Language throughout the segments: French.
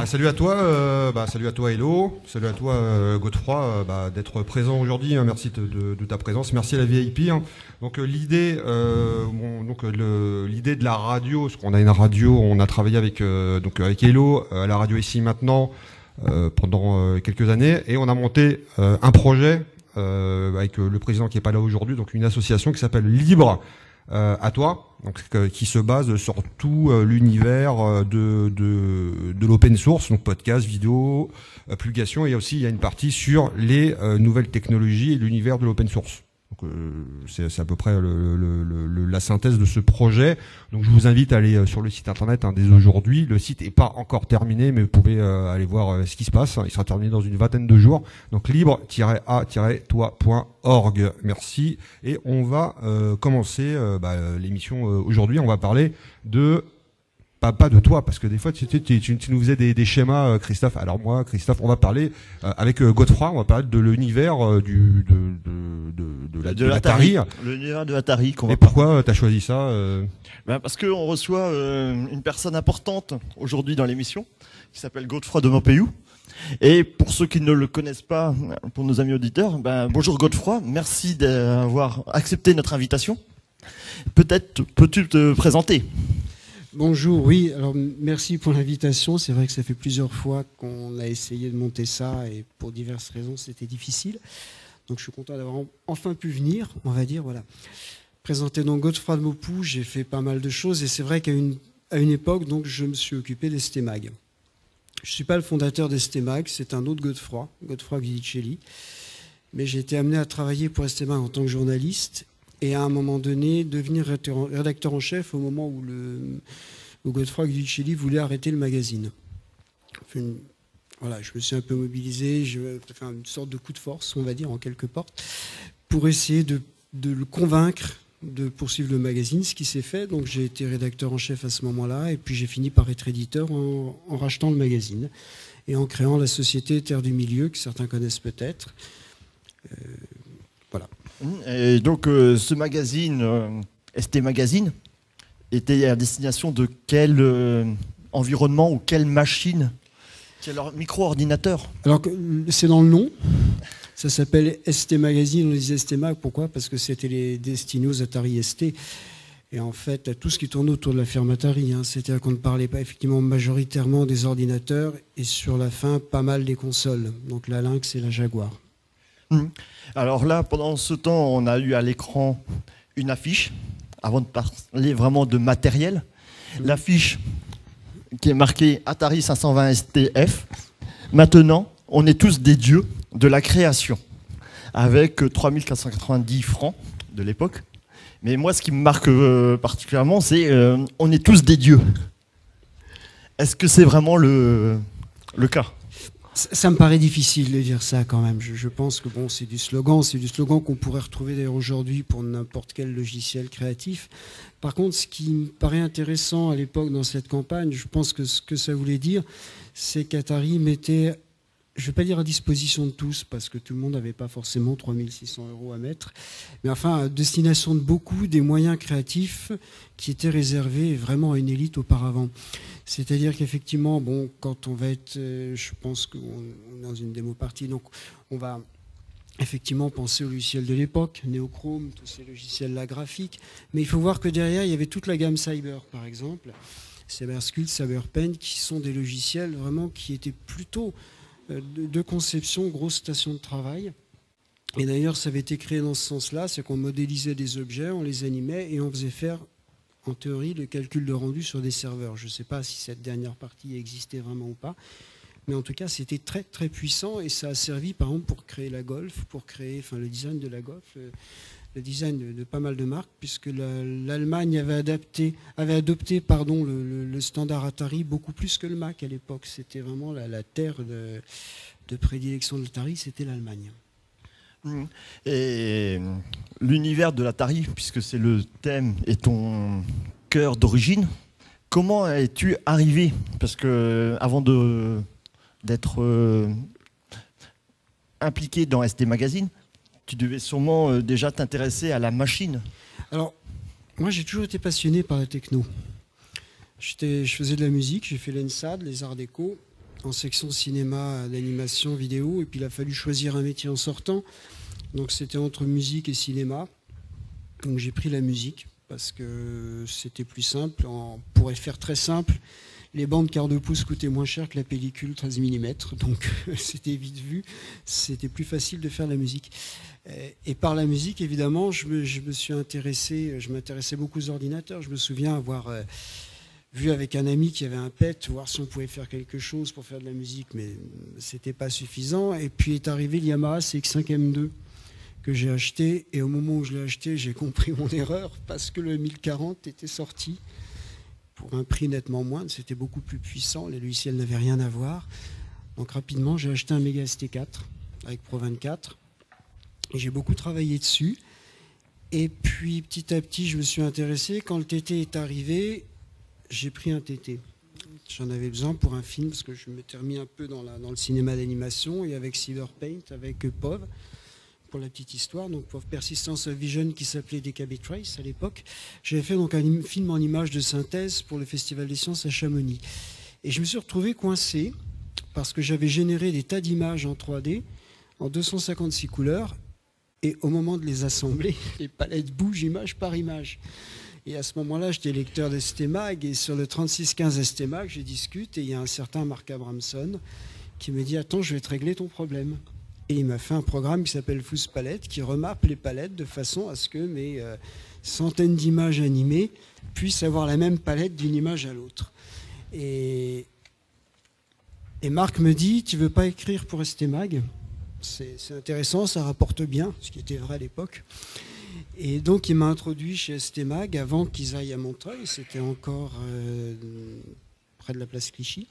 Salut à toi Hello, salut à toi Godefroy d'être présent aujourd'hui. Merci de ta présence, merci à la VIP. Donc l'idée de la radio, parce qu'on a une radio, on a travaillé avec Hello à la radio ici maintenant pendant quelques années, et on a monté un projet avec le président qui est pas là aujourd'hui, donc une association qui s'appelle Libre à toi, donc qui se base sur tout l'univers de l'open source, donc podcast, vidéo, publication, et aussi il y a une partie sur les nouvelles technologies et l'univers de l'open source. Donc c'est à peu près la synthèse de ce projet. Donc je vous invite à aller sur le site internet dès aujourd'hui. Le site est pas encore terminé, mais vous pouvez aller voir ce qui se passe. Il sera terminé dans une vingtaine de jours. Donc libre-a-toi.org. Merci. Et on va commencer l'émission aujourd'hui. On va parler de pas de toi, parce que des fois tu nous faisais des schémas, Christophe. Alors moi, Christophe, on va parler avec Godefroy, on va parler de l'univers de l'Atari. L'univers de l'Atari. Et pourquoi tu as choisi ça Parce qu'on reçoit une personne importante aujourd'hui dans l'émission, qui s'appelle Godefroy de Montpellier. Et pour ceux qui ne le connaissent pas, pour nos amis auditeurs, bonjour Godefroy, merci d'avoir accepté notre invitation. Peut-être peux-tu te présenter? Bonjour, oui, alors merci pour l'invitation. C'est vrai que ça fait plusieurs fois qu'on a essayé de monter ça et pour diverses raisons c'était difficile. Donc je suis content d'avoir enfin pu venir, on va dire, voilà. Présenter donc Godefroy de Montpellier, j'ai fait pas mal de choses et c'est vrai qu'à une époque, donc, je me suis occupé d'Estemag. Je ne suis pas le fondateur d'Estemag, c'est un autre Godefroy Guidicelli. Mais j'ai été amené à travailler pour Estemag en tant que journaliste et à un moment donné devenir rédacteur en chef au moment où Godefroy Guidicelli voulait arrêter le magazine. Voilà, je me suis un peu mobilisé, j'ai fait une sorte de coup de force, on va dire, en quelque sorte, pour essayer de le convaincre de poursuivre le magazine, ce qui s'est fait. Donc j'ai été rédacteur en chef à ce moment-là, et puis j'ai fini par être éditeur en rachetant le magazine et en créant la société Terre du Milieu, que certains connaissent peut-être. Voilà. Et donc ce magazine, ST Magazine, était à destination de quel environnement ou quelle machine? Quel micro-ordinateur? Alors c'est dans le nom. Ça s'appelle ST Magazine, on disait ST Mag. Pourquoi? Parce que c'était les destinés aux Atari ST. Et en fait, tout ce qui tournait autour de la firme Atari. C'est-à-dire qu'on ne parlait pas effectivement majoritairement des ordinateurs et sur la fin, pas mal des consoles. Donc la Lynx et la Jaguar. Alors là, pendant ce temps, on a eu à l'écran une affiche, avant de parler vraiment de matériel. L'affiche qui est marquée Atari 520 STF. Maintenant, on est tous des dieux de la création, avec 3490 francs de l'époque. Mais moi, ce qui me marque particulièrement, c'est on est tous des dieux. Est-ce que c'est vraiment le cas? Ça me paraît difficile de dire ça quand même. Je pense que bon, c'est du slogan qu'on pourrait retrouver d'ailleurs aujourd'hui pour n'importe quel logiciel créatif. Par contre, ce qui me paraît intéressant à l'époque dans cette campagne, je pense que ce que ça voulait dire, c'est qu'Atari mettait, je ne vais pas dire à disposition de tous, parce que tout le monde n'avait pas forcément 3 600 € à mettre, mais enfin à destination de beaucoup des moyens créatifs qui étaient réservés vraiment à une élite auparavant. C'est-à-dire qu'effectivement, bon, quand on va être, je pense qu'on est dans une démo partie, donc on va effectivement penser aux logiciels de l'époque, Neochrome, tous ces logiciels-là graphiques, mais il faut voir que derrière, il y avait toute la gamme Cyber, par exemple, CyberSculpt, CyberPen, qui sont des logiciels vraiment qui étaient plutôt de conception, grosse station de travail. Et d'ailleurs, ça avait été créé dans ce sens-là, c'est qu'on modélisait des objets, on les animait et on faisait faire, en théorie, le calcul de rendu sur des serveurs. Je ne sais pas si cette dernière partie existait vraiment ou pas, mais en tout cas, c'était très très puissant et ça a servi, par exemple, pour créer la Golf, pour créer le design de la Golf, le design de pas mal de marques, puisque l'Allemagne avait adopté le standard Atari beaucoup plus que le Mac à l'époque. C'était vraiment la terre de prédilection de l'Atari, c'était l'Allemagne. Et l'univers de l'Atari, puisque c'est le thème et ton cœur d'origine, comment es-tu arrivé? Parce que avant d'être impliqué dans ST Magazine, tu devais sûrement déjà t'intéresser à la machine. Alors, moi j'ai toujours été passionné par la techno. Je faisais de la musique, j'ai fait l'ENSAD, les arts déco, en section cinéma, d'animation, vidéo, et puis il a fallu choisir un métier en sortant. Donc c'était entre musique et cinéma. Donc j'ai pris la musique parce que c'était plus simple. Pour faire très simple, les bandes quart de pouce coûtaient moins cher que la pellicule 13 mm, donc c'était vite vu, c'était plus facile de faire la musique. Et par la musique, évidemment, je m'intéressais beaucoup aux ordinateurs. Je me souviens avoir vu avec un ami qui avait un PET, voir si on pouvait faire quelque chose pour faire de la musique, mais c'était pas suffisant. Et puis est arrivé le Yamaha CX5M2 que j'ai acheté, et au moment où je l'ai acheté, j'ai compris mon erreur, parce que le 1040 était sorti pour un prix nettement moindre, c'était beaucoup plus puissant, les logiciels n'avaient rien à voir. Donc rapidement, j'ai acheté un Mega ST4 avec Pro 24, et j'ai beaucoup travaillé dessus. Et puis petit à petit, je me suis intéressé. Quand le TT est arrivé, j'ai pris un TT. J'en avais besoin pour un film, parce que je m'étais remis un peu dans le cinéma d'animation, et avec Silverpaint, avec POV, pour la petite histoire, donc POV Persistence of Vision, qui s'appelait DKB Trace à l'époque. J'avais fait donc un film en images de synthèse pour le Festival des Sciences à Chamonix. Et je me suis retrouvé coincé, parce que j'avais généré des tas d'images en 3D, en 256 couleurs, et au moment de les assembler, les palettes bougent image par image. Et à ce moment-là, j'étais lecteur d'STMag, et sur le 3615 STMag, je discute, et il y a un certain Marc Abramson qui me dit « Attends, je vais te régler ton problème ». Et il m'a fait un programme qui s'appelle Fuse Palette, qui remappe les palettes de façon à ce que mes centaines d'images animées puissent avoir la même palette d'une image à l'autre. Et Marc me dit « Tu veux pas écrire pour STMag ? C'est intéressant, ça rapporte bien », ce qui était vrai à l'époque. Et donc il m'a introduit chez STMag avant qu'ils aillent à Montreuil, c'était encore près de la place Clichy.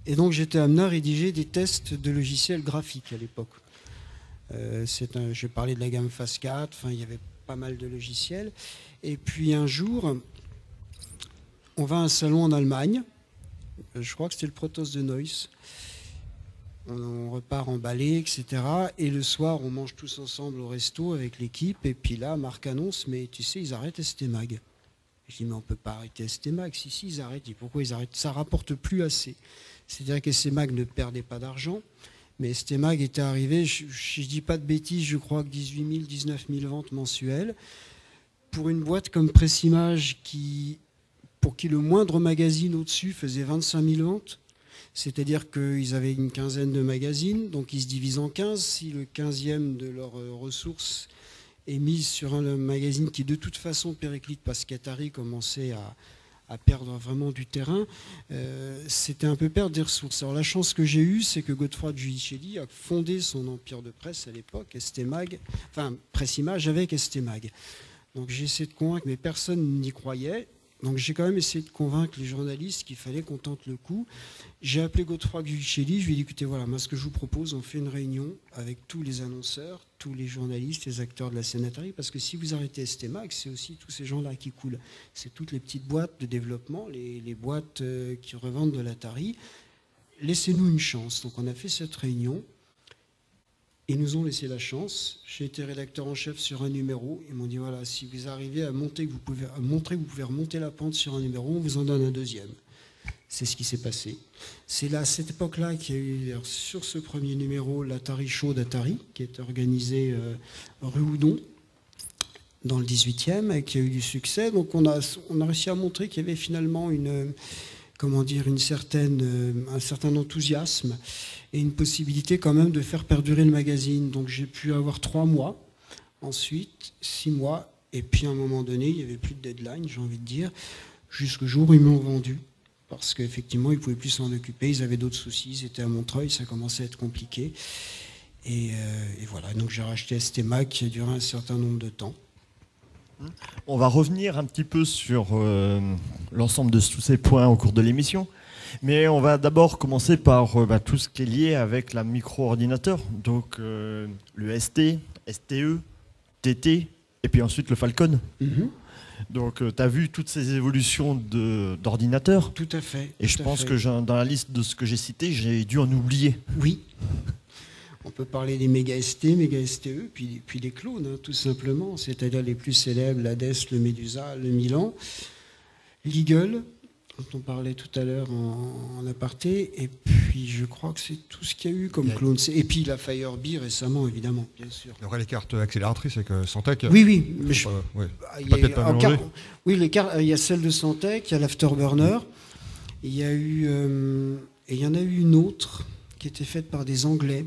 Et donc j'étais amené à rédiger des tests de logiciels graphiques à l'époque. Je parlais de la gamme Phase 4, enfin, il y avait pas mal de logiciels. Et puis un jour, on va à un salon en Allemagne, je crois que c'était le Protos de Neuss. On repart emballé, etc. Et le soir, on mange tous ensemble au resto avec l'équipe. Et puis là, Marc annonce, mais tu sais, ils arrêtent STMag. Je dis, mais on ne peut pas arrêter STMag. Si, ils arrêtent. Je dis, pourquoi ils arrêtent? Ça ne rapporte plus assez. C'est-à-dire que STMag ne perdait pas d'argent. Mais STMag était arrivé, je ne dis pas de bêtises, je crois que 18 000, 19 000 ventes mensuelles. Pour une boîte comme Pressimage, pour qui le moindre magazine au-dessus faisait 25 000 ventes, c'est-à-dire qu'ils avaient une quinzaine de magazines, donc ils se divisent en 15. Si le 15e de leurs ressources est mise sur un magazine qui de toute façon périclite parce qu'Atari commençait à perdre vraiment du terrain, c'était un peu perdre des ressources. Alors la chance que j'ai eue, c'est que Godefroy Giudicelli a fondé son empire de presse à l'époque, STMag, enfin Pressimage avec STMag. Donc j'ai essayé de convaincre, mais personne n'y croyait. Donc j'ai quand même essayé de convaincre les journalistes qu'il fallait qu'on tente le coup. J'ai appelé Godefroy Giudicelli, je lui ai dit, écoutez, voilà, moi ce que je vous propose, on fait une réunion avec tous les annonceurs, tous les journalistes, les acteurs de la scène Atari, parce que si vous arrêtez STMag, c'est aussi tous ces gens-là qui coulent. C'est toutes les petites boîtes de développement, les boîtes qui revendent de l'Atari. Laissez-nous une chance. Donc on a fait cette réunion. Ils nous ont laissé la chance. J'ai été rédacteur en chef sur un numéro. Ils m'ont dit, voilà, si vous arrivez à montrer que vous pouvez remonter la pente sur un numéro, on vous en donne un deuxième. C'est ce qui s'est passé. C'est à cette époque-là qu'il y a eu, sur ce premier numéro, l'Atari Show d'Atari, qui est organisé rue Houdon, dans le 18e, et qui a eu du succès. Donc on a réussi à montrer qu'il y avait finalement un certain enthousiasme et une possibilité quand même de faire perdurer le magazine. Donc j'ai pu avoir 3 mois, ensuite 6 mois, et puis à un moment donné, il n'y avait plus de deadline, j'ai envie de dire, jusqu'au jour où ils m'ont vendu. Parce qu'effectivement, ils ne pouvaient plus s'en occuper, ils avaient d'autres soucis, ils étaient à Montreuil, ça commençait à être compliqué. Et voilà, donc j'ai racheté STMag qui a duré un certain nombre de temps. On va revenir un petit peu sur l'ensemble de tous ces points au cours de l'émission. Mais on va d'abord commencer par tout ce qui est lié avec la micro-ordinateur. Donc le ST, STE, TT, et puis ensuite le Falcon. Mm-hmm. Donc tu as vu toutes ces évolutions d'ordinateurs. Tout à fait. Et je pense que dans la liste de ce que j'ai cité, j'ai dû en oublier. Oui. On peut parler des Mega ST, Mega STE, puis des clones, hein, tout simplement. C'est-à-dire les plus célèbres, l'Hades, le Medusa, le Milan, l'Eagle, dont on parlait tout à l'heure en aparté, et puis je crois que c'est tout ce qu'il y a eu comme clone. Et puis la Firebee récemment, évidemment, bien sûr. Après les cartes accélératrices avec Santec. Oui, mais oui, les cartes, il y a celle de Santec, il y a l'Afterburner, il y a eu, et il y en a eu une autre qui était faite par des Anglais,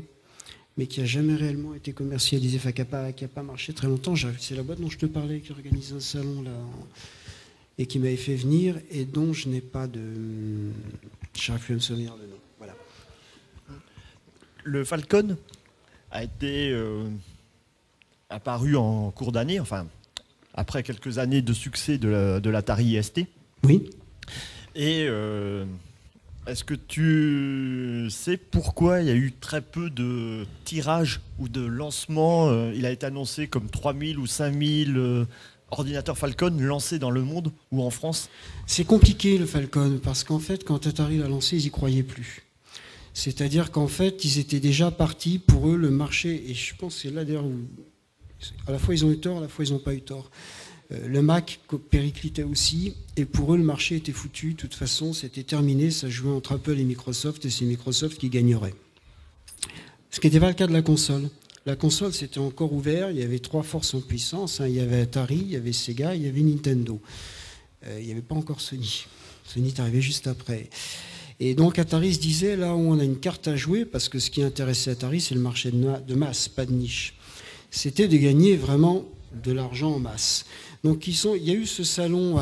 mais qui n'a jamais réellement été commercialisée, enfin qui n'a pas marché très longtemps. C'est la boîte dont je te parlais, qui organise un salon là. Et qui m'avait fait venir, et dont je n'ai pas de... J'arrive plus à me souvenir de nom. Voilà. Le Falcon a été apparu en cours d'année, enfin, après quelques années de succès de l'Atari ST. Oui. Et est-ce que tu sais pourquoi il y a eu très peu de tirages ou de lancements? Il a été annoncé comme 3000 ou 5000... ordinateur Falcon lancé dans le monde ou en France? C'est compliqué le Falcon, parce qu'en fait, quand Atari l'a lancé, ils n'y croyaient plus. C'est-à-dire qu'en fait, ils étaient déjà partis, pour eux, le marché, et je pense que c'est là d'ailleurs où, à la fois ils ont eu tort, à la fois ils n'ont pas eu tort. Le Mac périclitait aussi, et pour eux, le marché était foutu. De toute façon, c'était terminé, ça jouait entre Apple et Microsoft, et c'est Microsoft qui gagnerait. Ce qui n'était pas le cas de la console. La console, c'était encore ouvert, il y avait 3 forces en puissance, il y avait Atari, il y avait Sega, il y avait Nintendo. Il n'y avait pas encore Sony. Sony est arrivé juste après. Et donc Atari se disait, là où on a une carte à jouer, parce que ce qui intéressait Atari, c'est le marché de masse, pas de niche. C'était de gagner vraiment de l'argent en masse. Donc il y a eu ce salon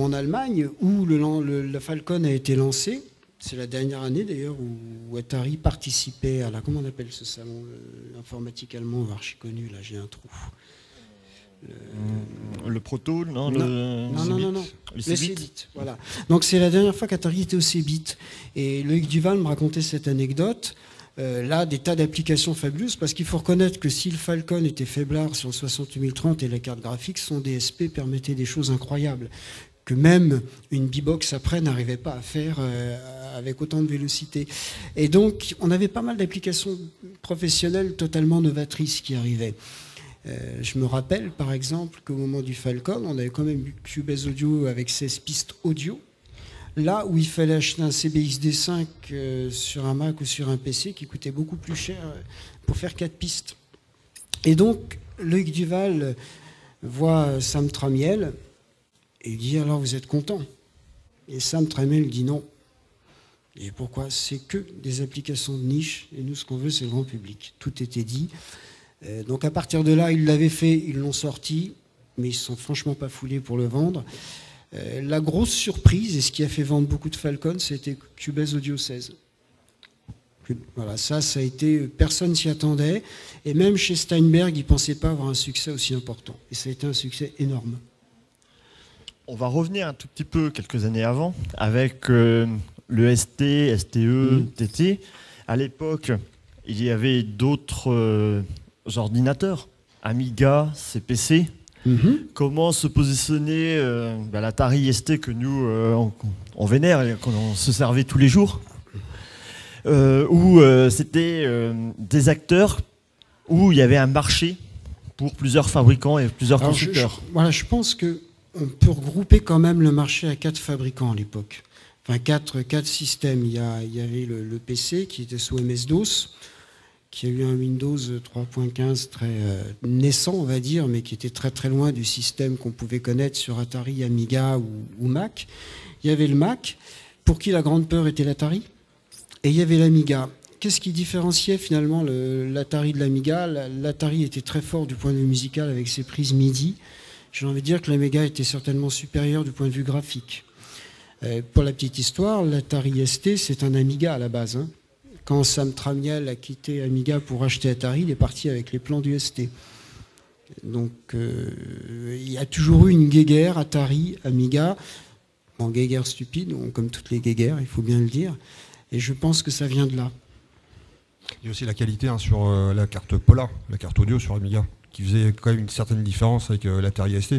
en Allemagne où le Falcon a été lancé. C'est la dernière année d'ailleurs où Atari participait à la... Comment on appelle ce salon? L'informatique allemand archi connu, là j'ai un trou. Le Proto, non? Non. Le Cebit, voilà. Donc c'est la dernière fois qu'Atari était au Cebit. Et Loïc Duval me racontait cette anecdote. Là, des tas d'applications fabuleuses, parce qu'il faut reconnaître que si le Falcon était faiblard sur le 68030 et la carte graphique, son DSP permettait des choses incroyables que même une B-Box après n'arrivait pas à faire avec autant de vélocité. Et donc, on avait pas mal d'applications professionnelles totalement novatrices qui arrivaient. Je me rappelle, par exemple, qu'au moment du Falcon, on avait quand même eu Cubase Audio avec 16 pistes audio, là où il fallait acheter un CBXD5 sur un Mac ou sur un PC qui coûtait beaucoup plus cher pour faire 4 pistes. Et donc, Loïc Duval voit Sam Tramiel, et il dit, alors vous êtes content? Et Sam Tramiel dit non. Et pourquoi? C'est que des applications de niche, et nous ce qu'on veut c'est le grand public. Tout était dit. Donc à partir de là, ils l'avaient fait, ils l'ont sorti, mais ils ne se sont franchement pas foulés pour le vendre. La grosse surprise, et ce qui a fait vendre beaucoup de Falcon, c'était Cubase Audio 16. Voilà, ça a été, personne s'y attendait, et même chez Steinberg, ils ne pensaient pas avoir un succès aussi important. Et ça a été un succès énorme. On va revenir un tout petit peu quelques années avant avec le ST, STE, TT. À l'époque, il y avait d'autres ordinateurs, Amiga, CPC. Comment se positionnait l'Atari ST que nous on vénère et qu'on se servait tous les jours, où c'était des acteurs où il y avait un marché pour plusieurs fabricants et plusieurs constructeurs. Je pense que on peut regrouper quand même le marché à 4 fabricants à l'époque. Enfin, 4 systèmes. Il y avait le PC qui était sous MS-DOS, qui a eu un Windows 3.15 très naissant, on va dire, mais qui était très très loin du système qu'on pouvait connaître sur Atari, Amiga ou Mac. Il y avait le Mac, pour qui la grande peur était l'Atari, et il y avait l'Amiga. Qu'est-ce qui différenciait finalement l'Atari de l'Amiga? L'Atari était très fort du point de vue musical avec ses prises MIDI. J'ai envie de dire que l'Amiga était certainement supérieur du point de vue graphique. Pour la petite histoire, l'Atari ST, c'est un Amiga à la base. Quand Sam Tramiel a quitté Amiga pour acheter Atari, il est parti avec les plans du ST. Donc, il y a toujours eu une guéguerre Atari, Amiga. Bon, guéguerre stupide, comme toutes les guéguerres, il faut bien le dire. Et je pense que ça vient de là. Il y a aussi la qualité sur la carte Pola, la carte audio sur Amiga, qui faisait quand même une certaine différence avec l'Atari ST.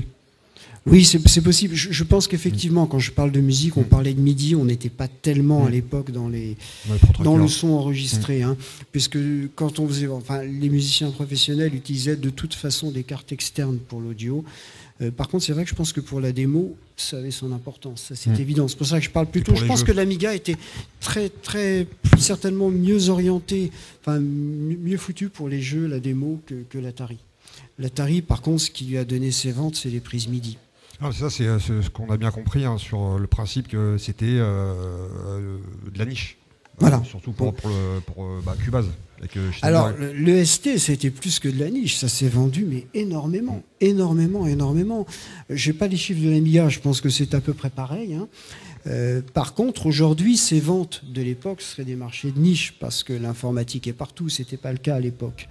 Oui, c'est possible. Je pense qu'effectivement, quand je parle de musique, on parlait de MIDI, on n'était pas tellement à l'époque dans le son enregistré. Puisque quand on faisait, les musiciens professionnels utilisaient de toute façon des cartes externes pour l'audio. Par contre, c'est vrai que je pense que pour la démo, ça avait son importance. Ça, c'est évident. C'est pour ça que je parle plutôt. Je pense que l'Amiga était certainement mieux orienté, enfin mieux foutu pour les jeux, la démo, que l'Atari. L'Atari, par contre, ce qui lui a donné ses ventes, c'est les prises MIDI. Ah, ça, c'est ce qu'on a bien compris sur le principe que c'était de la niche. Voilà. Surtout pour Cubase. Alors, le ST, c'était plus que de la niche. Ça s'est vendu, mais énormément. Je n'ai pas les chiffres de l'Amiga, je pense que c'est à peu près pareil. Par contre, aujourd'hui, ces ventes de l'époque seraient des marchés de niche, parce que l'informatique est partout. Ce n'était pas le cas à l'époque.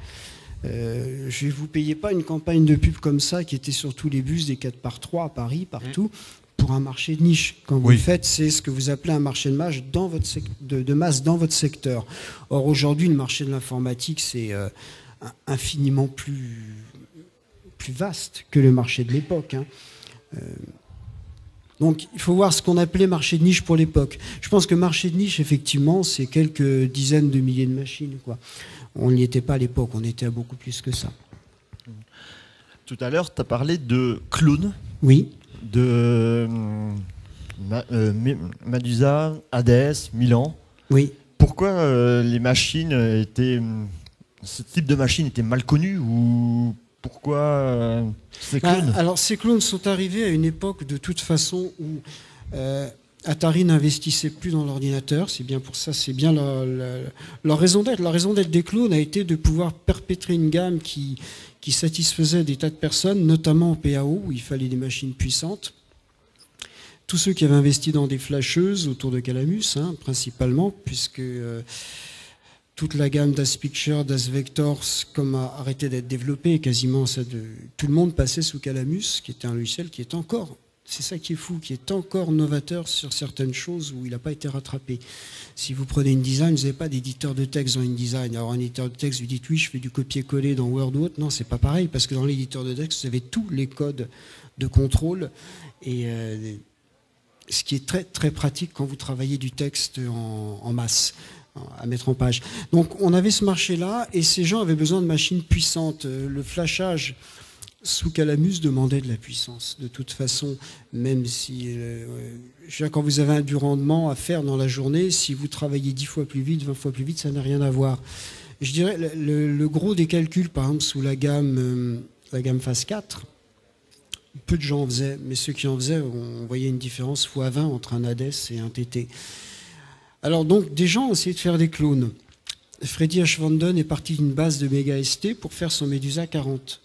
Je ne vous payais pas une campagne de pub comme ça, qui était sur tous les bus des 4x3 à Paris, partout. Pour un marché de niche. Quand vous le faites, c'est ce que vous appelez un marché de masse dans votre secteur. Or, aujourd'hui, le marché de l'informatique, c'est infiniment plus vaste que le marché de l'époque. Donc, il faut voir ce qu'on appelait marché de niche pour l'époque. Je pense que marché de niche, effectivement, c'est quelques dizaines de milliers de machines, quoi. On n'y était pas à l'époque, on était à beaucoup plus que ça. Tout à l'heure, tu as parlé de clones. Oui. De Medusa, Hades, Milan. Oui. Pourquoi les machines ce type de machine était mal connu, ou pourquoi ces clones? Alors ces clones sont arrivés à une époque de toute façon où Atari n'investissait plus dans l'ordinateur. C'est bien pour ça, c'est bien leur raison d'être. La raison d'être des clones a été de pouvoir perpétrer une gamme qui satisfaisait des tas de personnes, notamment en PAO, où il fallait des machines puissantes. Tous ceux qui avaient investi dans des flasheuses autour de Calamus, principalement, puisque toute la gamme d'As Picture, d'As Vectors, comme a arrêté d'être développée, quasiment tout le monde passait sous Calamus, qui était un logiciel qui est encore... C'est ça qui est fou, qui est encore novateur sur certaines choses où il n'a pas été rattrapé. Si vous prenez InDesign, vous n'avez pas d'éditeur de texte dans InDesign. Alors un éditeur de texte, vous dites oui, je fais du copier-coller dans Word ou autre. Non, c'est pas pareil, parce que dans l'éditeur de texte, vous avez tous les codes de contrôle. Et ce qui est très, très pratique quand vous travaillez du texte en masse, à mettre en page. Donc on avait ce marché-là, et ces gens avaient besoin de machines puissantes. Le flashage sous Calamus demandait de la puissance. De toute façon, même si quand vous avez du rendement à faire dans la journée, si vous travaillez 10 fois plus vite, 20 fois plus vite, ça n'a rien à voir. Je dirais le gros des calculs, par exemple, sous la gamme phase 4, peu de gens en faisaient, mais ceux qui en faisaient, on voyait une différence x20 entre un Hades et un TT. Alors donc, des gens ont essayé de faire des clones. Freddy H. Vanden est parti d'une base de Mega ST pour faire son Medusa 40.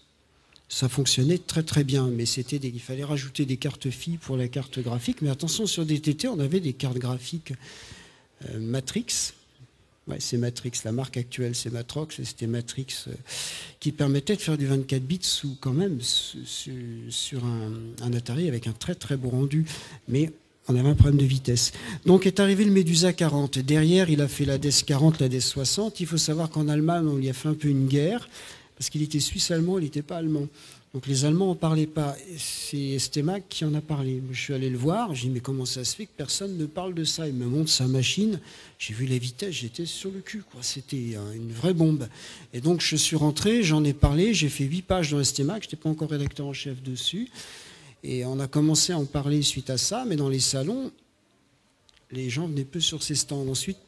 Ça fonctionnait très très bien, mais il fallait rajouter des cartes filles pour la carte graphique. Mais attention, sur des TT, on avait des cartes graphiques Matrix. Ouais, c'est Matrix, la marque actuelle c'est Matrox, et c'était Matrix qui permettait de faire du 24 bits sur un Atari avec un très très beau rendu. Mais on avait un problème de vitesse. Donc est arrivé le Medusa 40. Derrière, il a fait la DES 40, la DES 60. Il faut savoir qu'en Allemagne, on lui a fait un peu une guerre. Parce qu'il était suisse-allemand, il n'était pas allemand. Donc les Allemands n'en parlaient pas. C'est STMAC qui en a parlé. Je suis allé le voir, j'ai dit mais comment ça se fait que personne ne parle de ça? Il me montre sa machine, j'ai vu les vitesses, j'étais sur le cul, quoi. C'était une vraie bombe. Et donc je suis rentré, j'en ai parlé, j'ai fait 8 pages dans STMAC, je n'étais pas encore rédacteur en chef dessus. Et on a commencé à en parler suite à ça, mais dans les salons, les gens venaient peu sur ces stands. Ensuite,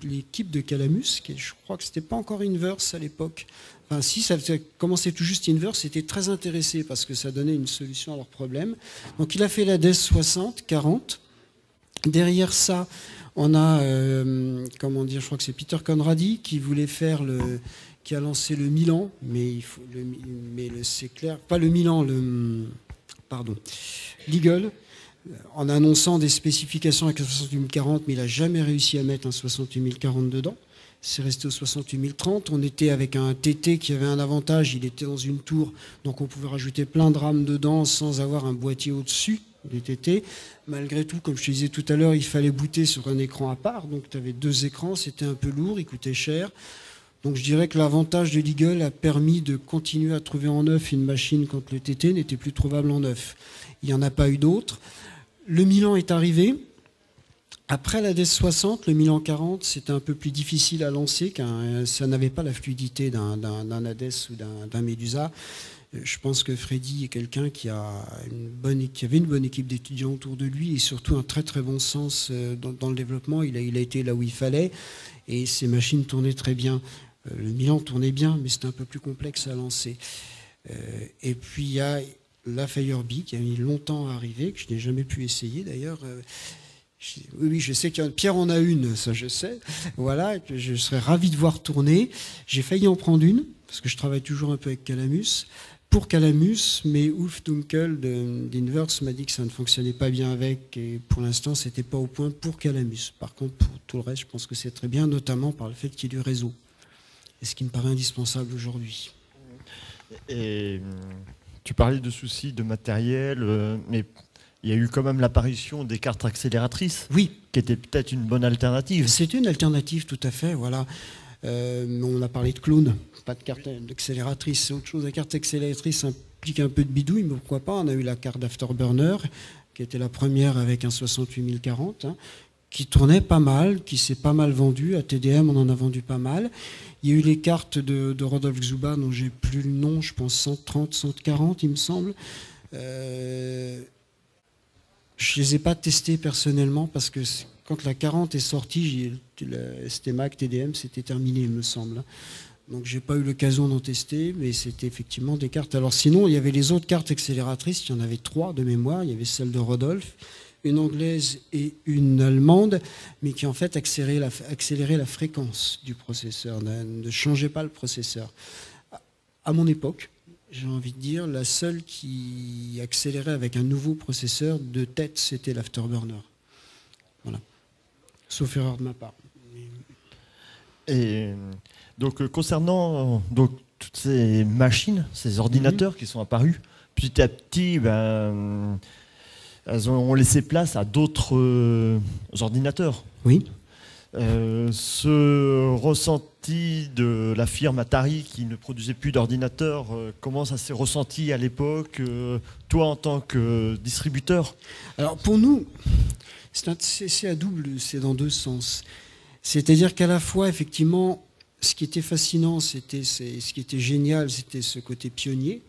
l'équipe de Calamus, je crois que c'était pas encore Inverse à l'époque. Enfin, si, ça commençait tout juste Inverse, c'était très intéressé parce que ça donnait une solution à leurs problèmes. Donc, il a fait la DES 60, 40. Derrière ça, on a, je crois que c'est Peter Conradi qui voulait faire qui a lancé le Milan, mais c'est clair, pas le Milan, l'Eagle. En annonçant des spécifications avec un 68040, mais il n'a jamais réussi à mettre un 68040 dedans. C'est resté au 68030. On était avec un TT qui avait un avantage, il était dans une tour, donc on pouvait rajouter plein de RAM dedans sans avoir un boîtier au-dessus du TT. Malgré tout, comme je te disais tout à l'heure, il fallait booter sur un écran à part, donc tu avais 2 écrans, c'était un peu lourd, il coûtait cher. Donc je dirais que l'avantage de l'Eagle a permis de continuer à trouver en neuf une machine quand le TT n'était plus trouvable en neuf. Il n'y en a pas eu d'autres. Le Milan est arrivé. Après la DES 60, le Milan 40, c'était un peu plus difficile à lancer car ça n'avait pas la fluidité d'un Hades ou d'un Medusa. Je pense que Freddy est quelqu'un qui avait une bonne équipe d'étudiants autour de lui et surtout un très très bon sens dans le développement. Il a été là où il fallait et ses machines tournaient très bien. Le Milan tournait bien, mais c'était un peu plus complexe à lancer. Et puis il y a la Firebee qui a mis longtemps à arriver, que je n'ai jamais pu essayer d'ailleurs. Oui, je sais que Pierre en a une, ça je sais. Voilà, que je serais ravi de voir tourner. J'ai failli en prendre une, parce que je travaille toujours un peu avec Calamus. Pour Calamus, mais Ulf Dunkel d'Inverse m'a dit que ça ne fonctionnait pas bien avec, et pour l'instant, c'était pas au point pour Calamus. Par contre, pour tout le reste, je pense que c'est très bien, notamment par le fait qu'il y ait du réseau. Et ce qui me paraît indispensable aujourd'hui. Et tu parlais de soucis de matériel, mais il y a eu quand même l'apparition des cartes accélératrices, oui, qui était peut-être une bonne alternative. C'est une alternative, tout à fait, voilà. On a parlé de clone, pas de carte accélératrice, c'est autre chose. La carte accélératrice implique un peu de bidouille, mais pourquoi pas. On a eu la carte d'Afterburner, qui était la première avec un 68040, qui tournait pas mal, qui s'est pas mal vendue. À TDM, on en a vendu pas mal. Il y a eu les cartes de Rodolphe Xuba, dont j'ai plus le nom, je pense 130, 140, il me semble. Je les ai pas testées personnellement, parce que quand la 40 est sortie, la STMAC TDM, c'était terminé, il me semble. Donc j'ai pas eu l'occasion d'en tester, mais c'était effectivement des cartes. Alors sinon, il y avait les autres cartes accélératrices, il y en avait 3 de mémoire. Il y avait celle de Rodolphe, une anglaise et une allemande, mais qui en fait accélérait la fréquence du processeur, ne changeait pas le processeur. À mon époque, j'ai envie de dire, la seule qui accélérait avec un nouveau processeur de tête, c'était l'Afterburner. Voilà. Sauf erreur de ma part. Et donc concernant toutes ces machines, ces ordinateurs qui sont apparus, petit à petit, elles ont laissé place à d'autres ordinateurs. Oui. Ce ressenti de la firme Atari qui ne produisait plus d'ordinateurs, comment ça s'est ressenti à l'époque, toi en tant que distributeur? Alors pour nous, c'est à double, c'est dans deux sens. C'est-à-dire qu'à la fois, effectivement, ce qui était fascinant, ce qui était génial, c'était ce côté pionnier,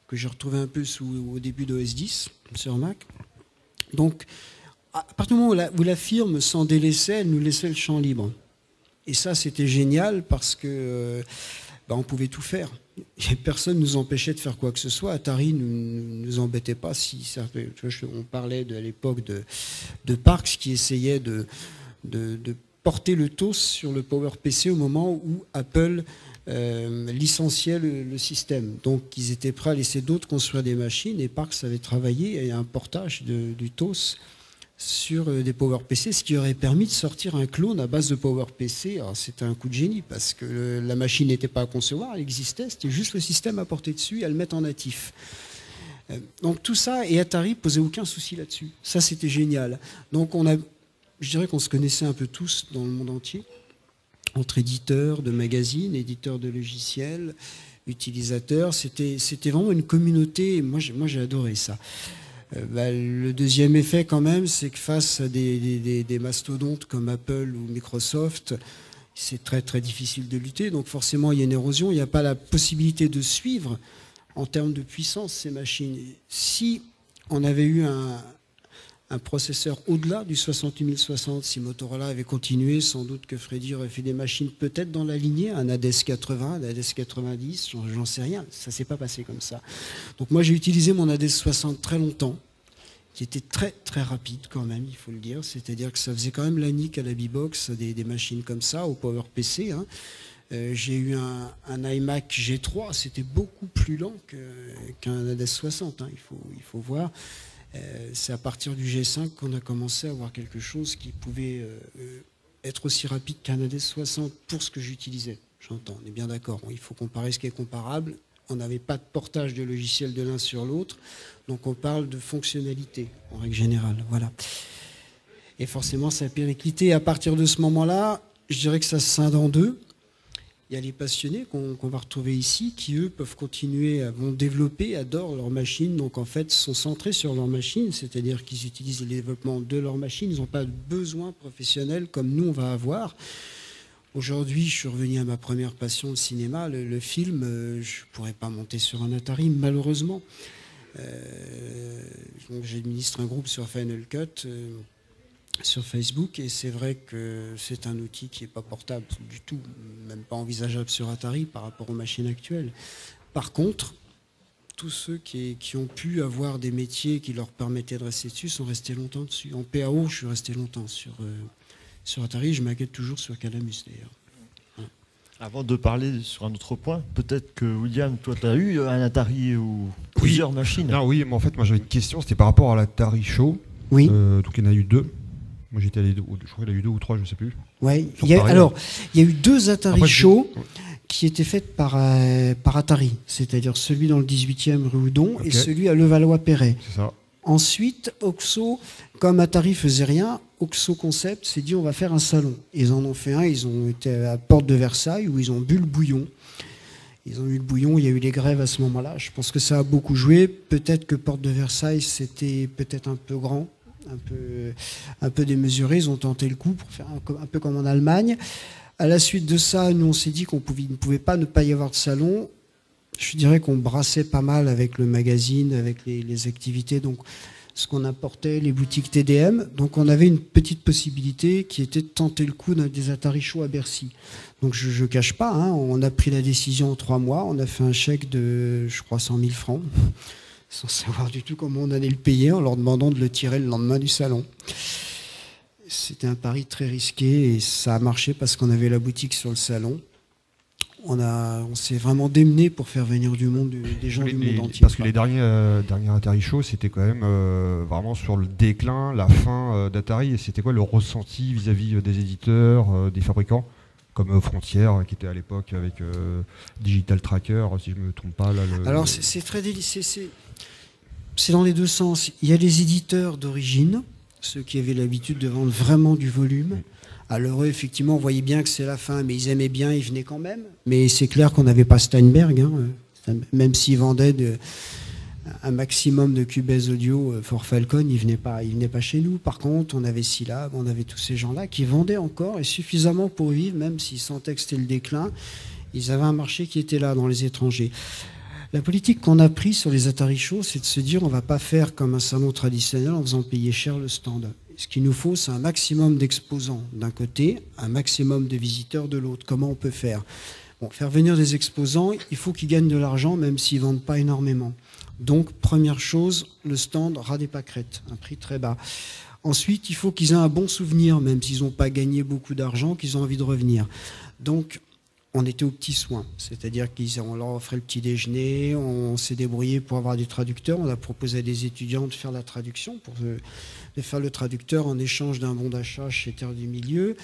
que j'ai retrouvé un peu au début d'OS 10 sur Mac. Donc, à partir du moment où la firme s'en délaissait, elle nous laissait le champ libre. Et ça, c'était génial parce que on pouvait tout faire. Et personne ne nous empêchait de faire quoi que ce soit. Atari ne nous embêtait pas. On parlait à l'époque de Parks qui essayait de porter le TOS sur le PowerPC au moment où Apple licenciait le système. Donc ils étaient prêts à laisser d'autres construire des machines et Parks avait travaillé à un portage du TOS sur des PowerPC, ce qui aurait permis de sortir un clone à base de PowerPC. Alors c'était un coup de génie parce que la machine n'était pas à concevoir, elle existait, c'était juste le système à porter dessus et à le mettre en natif. Donc tout ça, et Atari posait aucun souci là-dessus. Ça c'était génial. Donc je dirais qu'on se connaissait un peu tous dans le monde entier, entre éditeurs de magazines, éditeurs de logiciels, utilisateurs. C'était vraiment une communauté. Moi, j'ai adoré ça. Le deuxième effet, quand même, c'est que face à des mastodontes comme Apple ou Microsoft, c'est très, très difficile de lutter. Donc, forcément, il y a une érosion. Il n'y a pas la possibilité de suivre, en termes de puissance, ces machines. Si on avait eu un processeur au-delà du 68060, si Motorola avait continué, sans doute que Freddy aurait fait des machines peut-être dans la lignée, un ADES 80, un ADES 90, j'en sais rien, ça s'est pas passé comme ça. Donc moi j'ai utilisé mon ADES 60 très longtemps, qui était très très rapide quand même, il faut le dire, c'est-à-dire que ça faisait quand même la nique à la B-Box, des machines comme ça, au PowerPC. J'ai eu un iMac G3, c'était beaucoup plus lent qu'un ADES 60, il faut voir. C'est à partir du G5 qu'on a commencé à avoir quelque chose qui pouvait être aussi rapide qu'un ADES 60 pour ce que j'utilisais. J'entends, on est bien d'accord. Il faut comparer ce qui est comparable. On n'avait pas de portage de logiciels de l'un sur l'autre. Donc on parle de fonctionnalité en règle générale. Voilà. Et forcément, ça a périclité. À partir de ce moment-là, je dirais que ça se scinde en deux. Il y a les passionnés qu'on va retrouver ici, qui eux peuvent continuer, vont développer, adorent leurs machines, donc en fait sont centrés sur leurs machines, c'est-à-dire qu'ils utilisent le développement de leurs machines, ils n'ont pas de besoin professionnel comme nous on va avoir. Aujourd'hui, je suis revenu à ma première passion, le cinéma, le film. Je ne pourrais pas monter sur un Atari, malheureusement. Donc j'administre un groupe sur Final Cut, sur Facebook, et c'est vrai que c'est un outil qui n'est pas portable du tout, même pas envisageable sur Atari par rapport aux machines actuelles. Par contre, tous ceux qui ont pu avoir des métiers qui leur permettaient de rester dessus sont restés longtemps dessus. En PAO, je suis resté longtemps sur Atari. Je m'inquiète toujours sur Calamus, d'ailleurs. Avant de parler sur un autre point, peut-être que William, toi, tu as eu un Atari ou plusieurs machines. Non, oui, mais en fait, moi j'avais une question, c'était par rapport à l'Atari Show. Oui. Donc il y en a eu 2. Moi j'étais allé, je crois qu'il y en a eu 2 ou 3, je ne sais plus. Ouais. Il y a eu 2 Atari Show qui étaient faites par Atari, c'est-à-dire celui dans le 18e rue Houdon et celui à Levallois-Perret. C'est ça. Ensuite, Oxo, comme Atari faisait rien, Oxo Concept s'est dit on va faire un salon. Ils en ont fait un, ils ont été à la porte de Versailles où ils ont bu le bouillon. Ils ont eu le bouillon, il y a eu les grèves à ce moment-là. Je pense que ça a beaucoup joué. Peut-être que porte de Versailles, c'était peut-être un peu grand, un peu démesuré. Ils ont tenté le coup pour faire un peu comme en Allemagne. À la suite de ça, nous on s'est dit qu'on ne pouvait pas ne pas y avoir de salon. Je dirais qu'on brassait pas mal avec le magazine, avec les activités, donc ce qu'on apportait, les boutiques TDM. Donc on avait une petite possibilité qui était de tenter le coup des Atari Show à Bercy. Donc je ne cache pas, hein, on a pris la décision en 3 mois, on a fait un chèque de, je crois, 100 000 francs, sans savoir du tout comment on allait le payer, en leur demandant de le tirer le lendemain du salon. C'était un pari très risqué et ça a marché parce qu'on avait la boutique sur le salon. On s'est vraiment démené pour faire venir du monde, des gens du monde entier. Parce que les derniers Atari Show, c'était quand même vraiment sur le déclin, la fin d'Atari. Et c'était quoi le ressenti vis-à-vis des éditeurs, des fabricants, comme Frontier, qui était à l'époque avec Digital Tracker, si je ne me trompe pas. Là, Alors c'est très délicat. C'est dans les deux sens. Il y a les éditeurs d'origine, ceux qui avaient l'habitude de vendre vraiment du volume. Alors eux, effectivement, on voyait bien que c'est la fin, mais ils aimaient bien, ils venaient quand même. Mais c'est clair qu'on n'avait pas Steinberg, hein. Même s'ils vendaient un maximum de Cubase Audio for Falcon, ils venaient pas chez nous. Par contre, on avait Syllab, on avait tous ces gens-là qui vendaient encore, et suffisamment pour vivre, même s'ils sentaient que c'était le déclin. Ils avaient un marché qui était là dans les étrangers. La politique qu'on a prise sur les Atari Show, c'est de se dire on ne va pas faire comme un salon traditionnel en faisant payer cher le stand. Ce qu'il nous faut, c'est un maximum d'exposants d'un côté, un maximum de visiteurs de l'autre. Comment on peut faire ? Faire venir des exposants, il faut qu'ils gagnent de l'argent, même s'ils ne vendent pas énormément. Donc, première chose, le stand ras des pâquerettes, un prix très bas. Ensuite, il faut qu'ils aient un bon souvenir, même s'ils n'ont pas gagné beaucoup d'argent, qu'ils ont envie de revenir. Donc, on était aux petits soins, c'est-à-dire qu'on leur offrait le petit déjeuner, on s'est débrouillé pour avoir des traducteurs, on a proposé à des étudiants de faire la traduction, de faire le traducteur en échange d'un bon d'achat chez Terre du Milieu.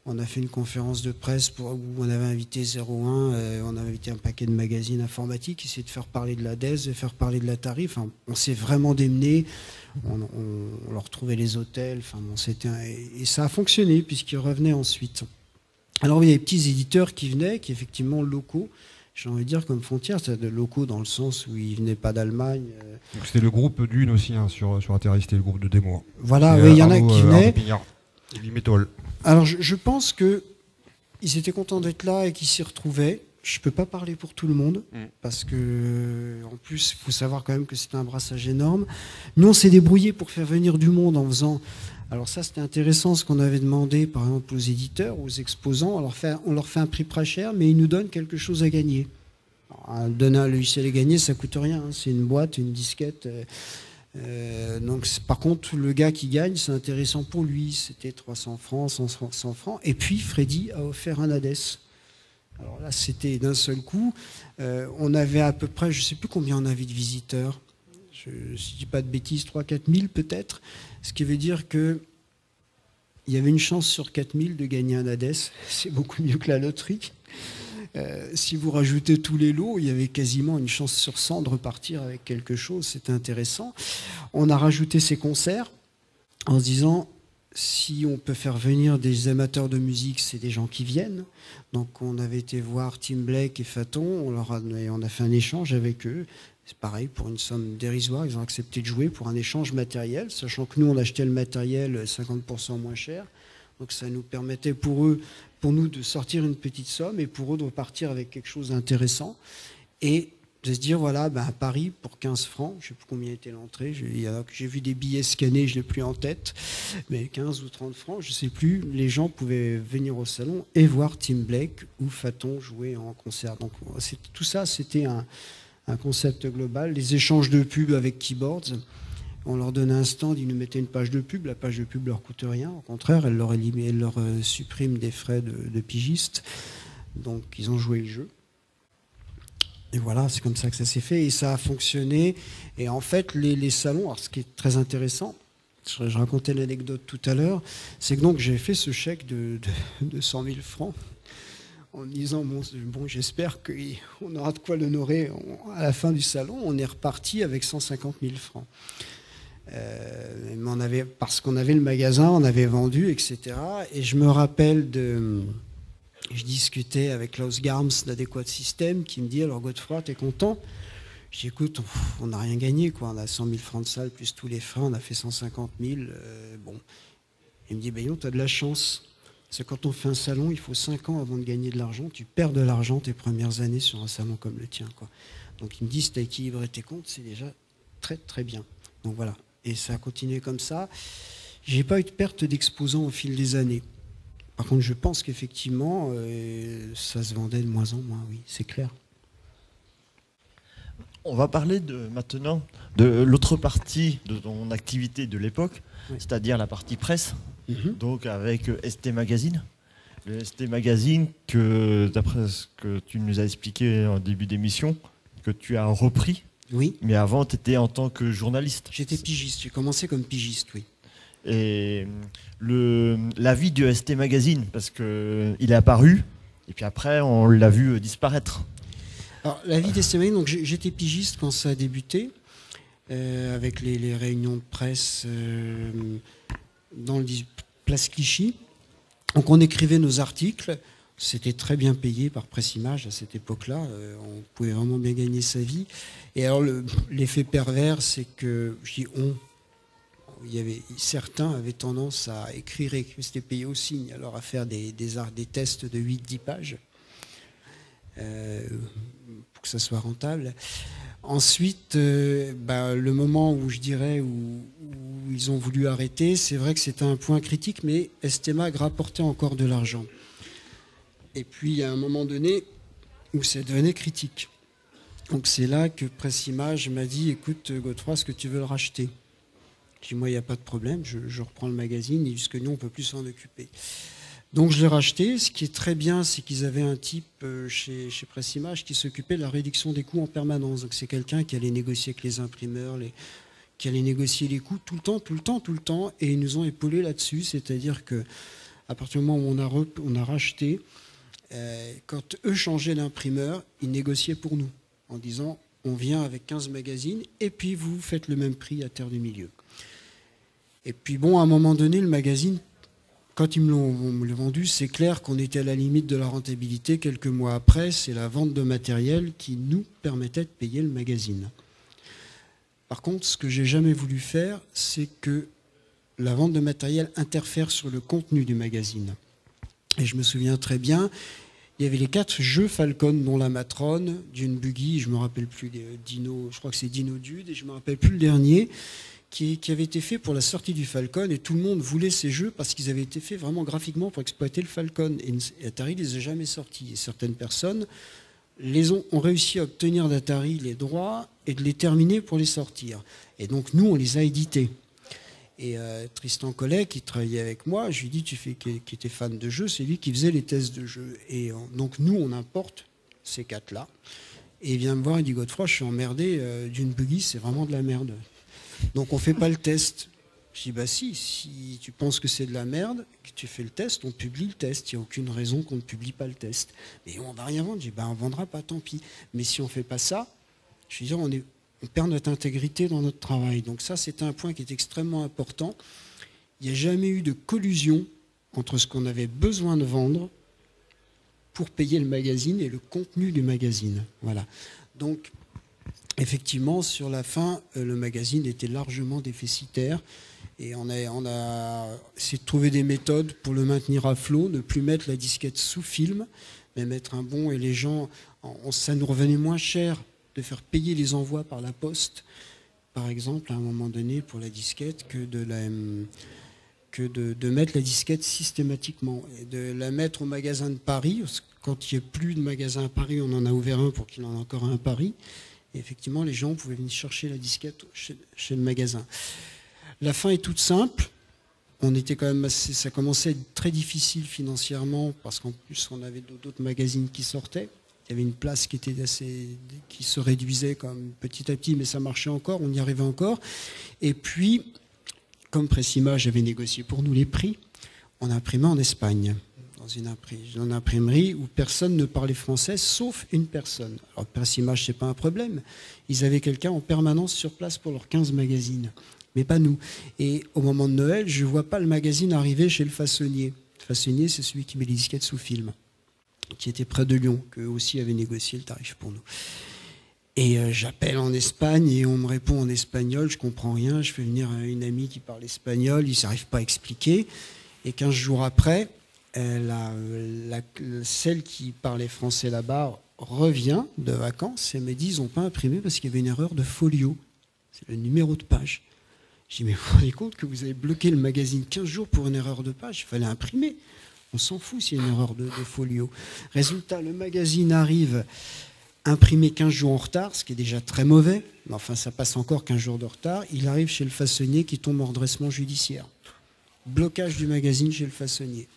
On a fait une conférence de presse où on avait invité 01, on avait invité un paquet de magazines informatiques, essayer de faire parler de la DES, de faire parler de l'Atari. Enfin, on s'est vraiment démené, on leur trouvait les hôtels, enfin, et ça a fonctionné puisqu'ils revenaient ensuite. Alors, il y a des petits éditeurs qui venaient, qui effectivement locaux, j'ai envie de dire comme Frontier, c'est de locaux dans le sens où ils ne venaient pas d'Allemagne. Donc c'était le groupe Dune aussi, hein, sur Atari, c'était le groupe de démo. Voilà, oui, il y en a qui venaient. Alors, je pense qu'ils étaient contents d'être là et qu'ils s'y retrouvaient. Je ne peux pas parler pour tout le monde, parce que, en plus, il faut savoir quand même que c'est un brassage énorme. Nous, on s'est débrouillé pour faire venir du monde en faisant... Alors ça, c'était intéressant, ce qu'on avait demandé, par exemple, aux éditeurs, aux exposants. On leur fait un prix pas cher, mais ils nous donnent quelque chose à gagner. Alors, donner un logiciel à gagner, ça coûte rien. Hein. C'est une boîte, une disquette. Donc, par contre, le gars qui gagne, c'est intéressant pour lui. C'était 300 francs, 100 francs. Et puis, Freddy a offert un Hades. Alors là, c'était d'un seul coup. On avait à peu près, je ne sais plus combien on avait de visiteurs. Si je ne dis pas de bêtises, 3-4 000 peut-être. Ce qui veut dire qu'il y avait une chance sur 4 000 de gagner un Hades. C'est beaucoup mieux que la loterie. Si vous rajoutez tous les lots, il y avait quasiment une chance sur 100 de repartir avec quelque chose. C'était intéressant. On a rajouté ces concerts en se disant, si on peut faire venir des amateurs de musique, c'est des gens qui viennent. Donc on avait été voir Tim Blake et Faton. On a fait un échange avec eux. C'est pareil, pour une somme dérisoire, ils ont accepté de jouer pour un échange matériel, sachant que nous, on achetait le matériel 50% moins cher. Donc ça nous permettait pour eux pour nous de sortir une petite somme et pour eux de repartir avec quelque chose d'intéressant. Et de se dire, voilà, à Paris, pour 15 francs, je ne sais plus combien était l'entrée, j'ai vu des billets scannés, je ne l'ai plus en tête, mais 15 ou 30 francs, je ne sais plus, les gens pouvaient venir au salon et voir Tim Blake ou Faton jouer en concert. Donc tout ça, c'était un concept global. Les échanges de pubs avec Keyboards, on leur donnait un stand, ils nous mettaient une page de pub, la page de pub ne leur coûte rien, au contraire, elle leur supprime des frais de pigistes. Donc ils ont joué le jeu. Et voilà, c'est comme ça que ça s'est fait et ça a fonctionné. Et en fait, les salons, alors ce qui est très intéressant, je racontais l'anecdote tout à l'heure, c'est que donc j'ai fait ce chèque de 100 000 francs en me disant, bon j'espère qu'on aura de quoi l'honorer à la fin du salon. On est reparti avec 150 000 francs. Mais parce qu'on avait le magasin, on avait vendu, etc. Et je me rappelle je discutais avec Klaus Garms d'Adéquat System qui me dit, alors Godefroy, t'es content? Je dis, écoute, on n'a rien gagné, quoi. On a 100 000 francs de salle plus tous les frais, on a fait 150 000. Bon. Il me dit, Bayon, t'as de la chance. Parce que quand on fait un salon, il faut 5 ans avant de gagner de l'argent. Tu perds de l'argent tes premières années sur un salon comme le tien, quoi. Donc il me dit, si t'as équilibré tes comptes, c'est déjà très très bien. Donc voilà. Et ça a continué comme ça. J'ai pas eu de perte d'exposants au fil des années. Par contre, je pense qu'effectivement, ça se vendait de moins en moins, oui, c'est clair. On va parler maintenant de l'autre partie de ton activité de l'époque, oui. C'est-à-dire la partie presse, donc avec ST Magazine. Le ST Magazine, d'après ce que tu nous as expliqué en début d'émission, que tu as repris. Oui. Mais avant, tu étais en tant que journaliste. J'étais pigiste, j'ai commencé comme pigiste, oui. Et la vie du ST Magazine, parce qu'il est apparu, et puis après, on l'a vu disparaître. Alors, la vie d'ST Magazine, donc j'étais pigiste quand ça a débuté, avec les réunions de presse dans le Place Clichy. Donc on écrivait nos articles, c'était très bien payé par Presse Image à cette époque-là, on pouvait vraiment bien gagner sa vie. Et alors l'effet pervers, c'est que, je dis on, certains avaient tendance à écrire, c'était payé au signe, alors à faire des tests de 8-10 pages pour que ça soit rentable. Ensuite, le moment où je dirais où ils ont voulu arrêter, c'est vrai que c'était un point critique, mais ST Mag rapportait encore de l'argent. Et puis il y a un moment donné où ça devenait critique. Donc c'est là que Presse Image m'a dit, écoute Godefroy, est-ce que tu veux le racheter? J'ai dit, moi, il n'y a pas de problème, je reprends le magazine et jusque nous, on ne peut plus s'en occuper. Donc je l'ai racheté. Ce qui est très bien, c'est qu'ils avaient un type chez Presse Image qui s'occupait de la réduction des coûts en permanence. Donc c'est quelqu'un qui allait négocier avec les imprimeurs, qui allait négocier les coûts tout le temps. Et ils nous ont épaulés là-dessus. C'est-à-dire qu'à partir du moment où on a racheté, quand eux changeaient d'imprimeur, ils négociaient pour nous en disant, on vient avec 15 magazines et puis vous faites le même prix à Terre du Milieu. Et puis bon, à un moment donné, le magazine, quand ils me l'ont vendu, c'est clair qu'on était à la limite de la rentabilité. Quelques mois après, c'est la vente de matériel qui nous permettait de payer le magazine. Par contre, ce que j'ai jamais voulu faire, c'est que la vente de matériel interfère sur le contenu du magazine. Et je me souviens très bien, il y avait les 4 jeux Falcon, dont la matrone, Dune Buggy, je me rappelle plus, Dino, je crois que c'est Dino Dude, et je me rappelle plus le dernier, qui avait été fait pour la sortie du Falcon, et tout le monde voulait ces jeux parce qu'ils avaient été faits vraiment graphiquement pour exploiter le Falcon. Et Atari ne les a jamais sortis. Et certaines personnes ont réussi à obtenir d'Atari les droits et de les terminer pour les sortir. Et donc nous, on les a édités. Et Tristan Collet, qui travaillait avec moi, je lui ai dit, qui était fan de jeux, c'est lui qui faisait les tests de jeux. Et donc nous, on importe ces 4-là. Et il vient me voir, il dit, Godefroy, je suis emmerdé, Dune Buggy, c'est vraiment de la merde. Donc on ne fait pas le test. Je dis, si tu penses que c'est de la merde, que tu fais le test, on publie le test. Il n'y a aucune raison qu'on ne publie pas le test. Mais on ne va rien vendre. Je dis, on ne vendra pas, tant pis. Mais si on ne fait pas ça, je veux dire, on perd notre intégrité dans notre travail. Donc ça, c'est un point qui est extrêmement important. Il n'y a jamais eu de collusion entre ce qu'on avait besoin de vendre pour payer le magazine et le contenu du magazine. Voilà. Donc, effectivement, sur la fin, le magazine était largement déficitaire Et on a essayé de trouver des méthodes pour le maintenir à flot, ne plus mettre la disquette sous film, mais mettre un bon. Et les gens, ça nous revenait moins cher de faire payer les envois par la poste, par exemple, à un moment donné, pour la disquette, que de mettre la disquette systématiquement. Et de la mettre au magasin de Paris. Quand il n'y a plus de magasin à Paris, on en a ouvert un pour qu'il en ait encore un à Paris. Et effectivement, les gens pouvaient venir chercher la disquette chez le magasin. La fin est toute simple. On était quand même ça commençait à être très difficile financièrement parce qu'en plus on avait d'autres magazines qui sortaient. Il y avait une place qui se réduisait comme petit à petit, mais ça marchait encore, on y arrivait encore. Et puis, comme Pressimage avait négocié pour nous les prix, on a imprimé en Espagne, dans une imprimerie où personne ne parlait français, sauf une personne. Alors Pressimage, c'est pas un problème. Ils avaient quelqu'un en permanence sur place pour leurs 15 magazines. Mais pas nous. Et au moment de Noël, je ne vois pas le magazine arriver chez le façonnier. Le façonnier, c'est celui qui met les disquettes sous film, qui était près de Lyon, qu'eux aussi avaient négocié le tarif pour nous. Et j'appelle en Espagne et on me répond en espagnol, je ne comprends rien. Je fais venir une amie qui parle espagnol, ils n'arrivent pas à expliquer. Et 15 jours après, celle qui parlait français là-bas revient de vacances et me dit ils n'ont pas imprimé parce qu'il y avait une erreur de folio. C'est le numéro de page. Je dis, mais vous vous rendez compte que vous avez bloqué le magazine 15 jours pour une erreur de page? Il fallait imprimer. On s'en fout s'il y a une erreur de folio. Résultat, le magazine arrive imprimé 15 jours en retard, ce qui est déjà très mauvais. Mais enfin, ça passe encore 15 jours de retard. Il arrive chez le façonnier qui tombe en redressement judiciaire. Blocage du magazine chez le façonnier.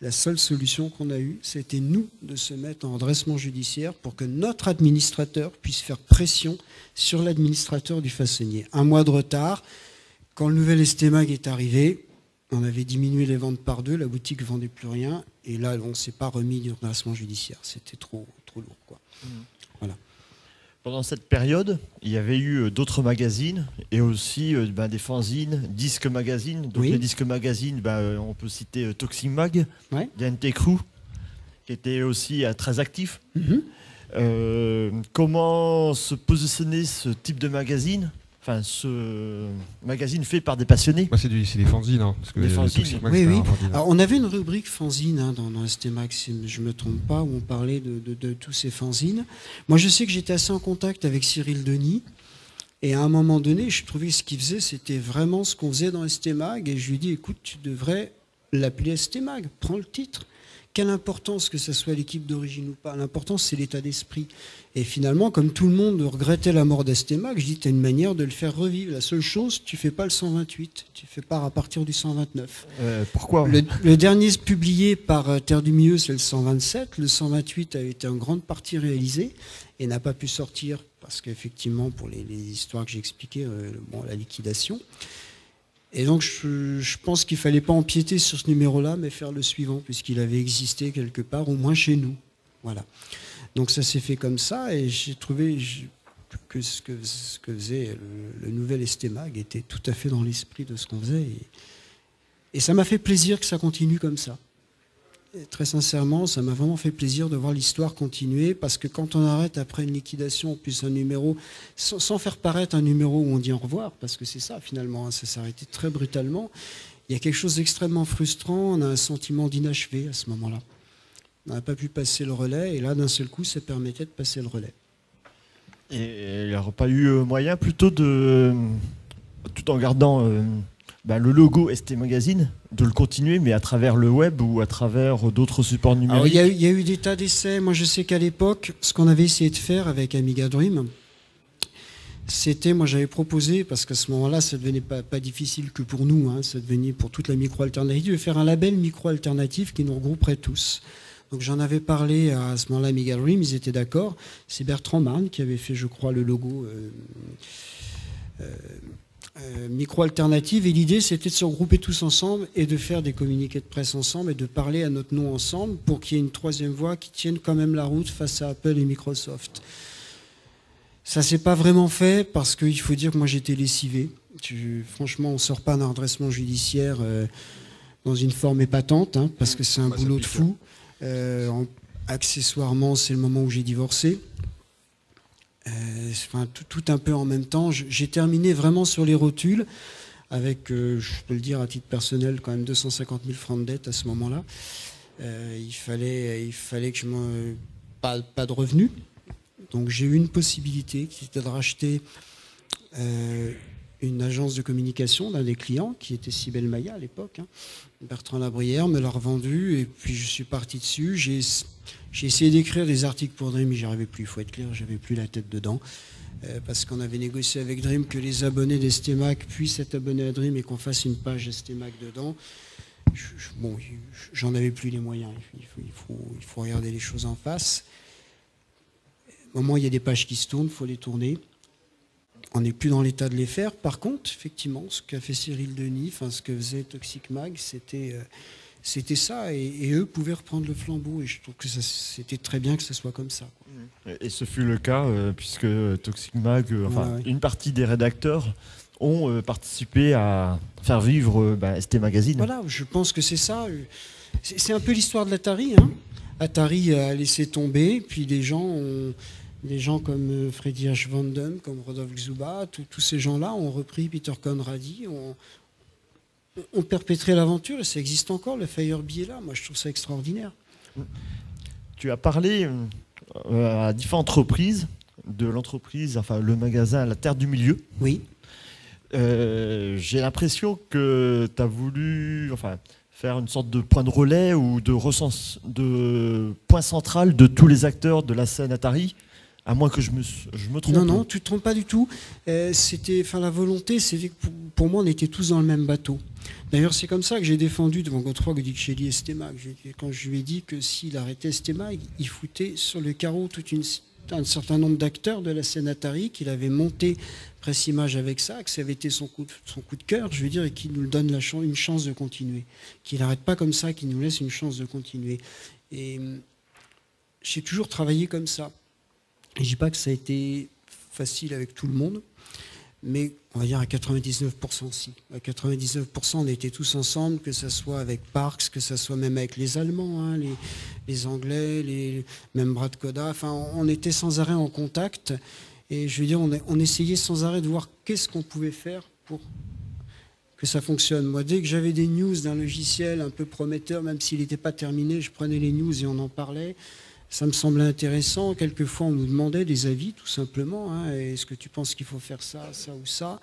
La seule solution qu'on a eue, c'était nous de se mettre en redressement judiciaire pour que notre administrateur puisse faire pression sur l'administrateur du façonnier. Un mois de retard, quand le nouvel Estémag est arrivé, on avait diminué les ventes par 2, la boutique ne vendait plus rien, et là, on ne s'est pas remis du redressement judiciaire. C'était trop lourd, quoi. Voilà. Pendant cette période, il y avait eu d'autres magazines et aussi des fanzines, disques magazines. Donc les disques magazines, on peut citer Toxic Mag, d'NT Crew, qui était aussi très actif. Comment se positionner ce type de magazine? Enfin, ce magazine fait par des passionnés. C'est des fanzines. Hein, parce que les fanzines. Oui. Alors, on avait une rubrique fanzine dans STMag, si je ne me trompe pas, où on parlait de tous ces fanzines. Moi, je sais que j'étais assez en contact avec Cyril Denis. Et à un moment donné, je trouvais que ce qu'il faisait, c'était vraiment ce qu'on faisait dans STMag. Et je lui ai dit, écoute, tu devrais l'appeler STMag. Prends le titre. Quelle importance que ce soit l'équipe d'origine ou pas? L'important, c'est l'état d'esprit. Et finalement, comme tout le monde regrettait la mort d'Estémag, je dis, tu as une manière de le faire revivre. La seule chose, tu fais pas le 128, tu fais pas à partir du 129. Pourquoi? Le dernier publié par Terre du Milieu, c'est le 127. Le 128 a été en grande partie réalisé et n'a pas pu sortir parce qu'effectivement, pour les histoires que j'ai expliquées, la liquidation. Et donc, je pense qu'il ne fallait pas empiéter sur ce numéro-là, mais faire le suivant, puisqu'il avait existé quelque part, au moins chez nous. Voilà. Donc, ça s'est fait comme ça, et j'ai trouvé que ce que faisait le nouvel Estémag était tout à fait dans l'esprit de ce qu'on faisait. Et ça m'a fait plaisir que ça continue comme ça. Et très sincèrement, ça m'a vraiment fait plaisir de voir l'histoire continuer, parce que quand on arrête après une liquidation, plus un numéro, sans faire paraître un numéro où on dit au revoir, parce que c'est ça finalement, ça s'est arrêté très brutalement, il y a quelque chose d'extrêmement frustrant, on a un sentiment d'inachevé à ce moment-là. On n'a pas pu passer le relais, et là d'un seul coup, ça permettait de passer le relais. Et il n'y aurait pas eu moyen plutôt de, tout en gardant le logo ST Magazine, de le continuer, mais à travers le web ou à travers d'autres supports numériques? Alors, il y a eu des tas d'essais. Moi, je sais qu'à l'époque, ce qu'on avait essayé de faire avec Amiga Dream, c'était, moi j'avais proposé, parce qu'à ce moment-là, ça devenait pas difficile que pour nous, hein, ça devenait pour toute la micro-alternative, de faire un label micro-alternatif qui nous regrouperait tous. Donc j'en avais parlé à ce moment-là à Amiga Dream, ils étaient d'accord. C'est Bertrand Marne qui avait fait, je crois, le logo micro-alternative, et l'idée c'était de se regrouper tous ensemble et de faire des communiqués de presse ensemble et de parler à notre nom ensemble pour qu'il y ait une troisième voie qui tienne quand même la route face à Apple et Microsoft. Ça s'est pas vraiment fait parce qu'il faut dire que moi j'étais lessivé. Franchement, on sort pas d'un redressement judiciaire dans une forme épatante, hein, parce que c'est un boulot de fou. Accessoirement, c'est le moment où j'ai divorcé. Tout un peu en même temps. J'ai terminé vraiment sur les rotules avec, je peux le dire à titre personnel, quand même 250 000 francs de dette à ce moment-là. Il fallait que je me... pas de revenus. Donc j'ai eu une possibilité qui était de racheter une agence de communication d'un des clients, qui était Cybelle Maya à l'époque. Bertrand Labrière me l'a revendu et puis je suis parti dessus. J'ai essayé d'écrire des articles pour Dream, mais j'y arrivais plus, il faut être clair, j'avais plus la tête dedans. Parce qu'on avait négocié avec Dream que les abonnés d'Estemac puissent être abonnés à Dream et qu'on fasse une page Estemac dedans. Bon, j'en avais plus les moyens, il faut regarder les choses en face. Au moment où il y a des pages qui se tournent, il faut les tourner. On n'est plus dans l'état de les faire. Par contre, effectivement, ce qu'a fait Cyril Denis, enfin ce que faisait Toxic Mag, c'était ça. Et eux pouvaient reprendre le flambeau. Et je trouve que c'était très bien que ce soit comme ça, quoi. Et ce fut le cas, puisque Toxic Mag, une partie des rédacteurs ont participé à faire vivre ST Magazine. Voilà, je pense que c'est ça. C'est un peu l'histoire de l'Atari. Atari a laissé tomber, puis des gens comme Freddy H. Van Dam, comme Rodolphe Xuba, tous ces gens-là ont repris Peter Conradi, ont perpétré l'aventure, et ça existe encore, le Firebee est là. Moi, je trouve ça extraordinaire. Tu as parlé à différentes reprises de l'entreprise, enfin le magasin La Terre du Milieu. Oui. J'ai l'impression que tu as voulu faire une sorte de point de relais ou de point central de tous les acteurs de la scène Atari. À moins que je me trompe. Non, tu ne te trompes pas du tout. La volonté, c'était que pour moi, on était tous dans le même bateau. D'ailleurs, c'est comme ça que j'ai défendu devant Godefroy Gudicelli Estemac. Quand je lui ai dit que s'il arrêtait Estemac, il foutait sur le carreau un certain nombre d'acteurs de la scène Atari, qu'il avait monté Presse Image avec ça, que ça avait été son coup de cœur, je veux dire, et qu'il nous donne une chance de continuer. Qu'il n'arrête pas comme ça, qu'il nous laisse une chance de continuer. Et j'ai toujours travaillé comme ça. Et je ne dis pas que ça a été facile avec tout le monde, mais on va dire à 99% si. À 99%, on était tous ensemble, que ce soit avec Parks, que ce soit même avec les Allemands, les Anglais, même Brad Koda. Enfin, on était sans arrêt en contact. Et je veux dire, on essayait sans arrêt de voir qu'est-ce qu'on pouvait faire pour que ça fonctionne. Moi, dès que j'avais des news d'un logiciel un peu prometteur, même s'il n'était pas terminé, je prenais les news et on en parlait. Ça me semblait intéressant. Quelquefois, on nous demandait des avis, tout simplement. Est-ce que tu penses qu'il faut faire ça, ça ou ça?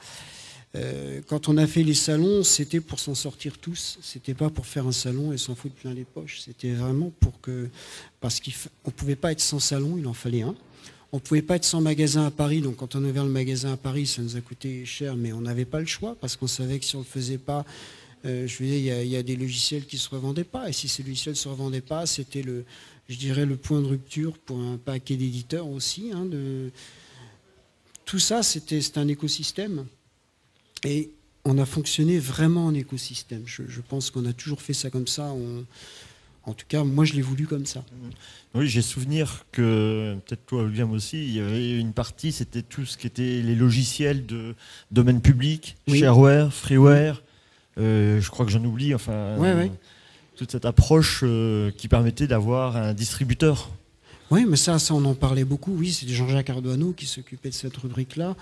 Quand on a fait les salons, c'était pour s'en sortir tous. C'était pas pour faire un salon et s'en foutre plein les poches. C'était vraiment parce qu'on ne pouvait pas être sans salon, il en fallait un. On ne pouvait pas être sans magasin à Paris. Donc, quand on a ouvert le magasin à Paris, ça nous a coûté cher, mais on n'avait pas le choix parce qu'on savait que si on ne le faisait pas, je veux dire, il y a des logiciels qui ne se revendaient pas. Et si ces logiciels ne se revendaient pas, c'était le point de rupture pour un paquet d'éditeurs aussi. Tout ça, c'était un écosystème. Et on a fonctionné vraiment en écosystème. Je pense qu'on a toujours fait ça comme ça. En tout cas, moi, je l'ai voulu comme ça. Oui, j'ai souvenir que, peut-être toi, William aussi, il y avait une partie, c'était tout ce qui était les logiciels de domaine public, oui. Shareware, freeware, je crois que j'en oublie, ouais. Toute cette approche qui permettait d'avoir un distributeur. Oui, mais ça, on en parlait beaucoup. Oui, c'est Jean-Jacques Ardoineau qui s'occupait de cette rubrique-là.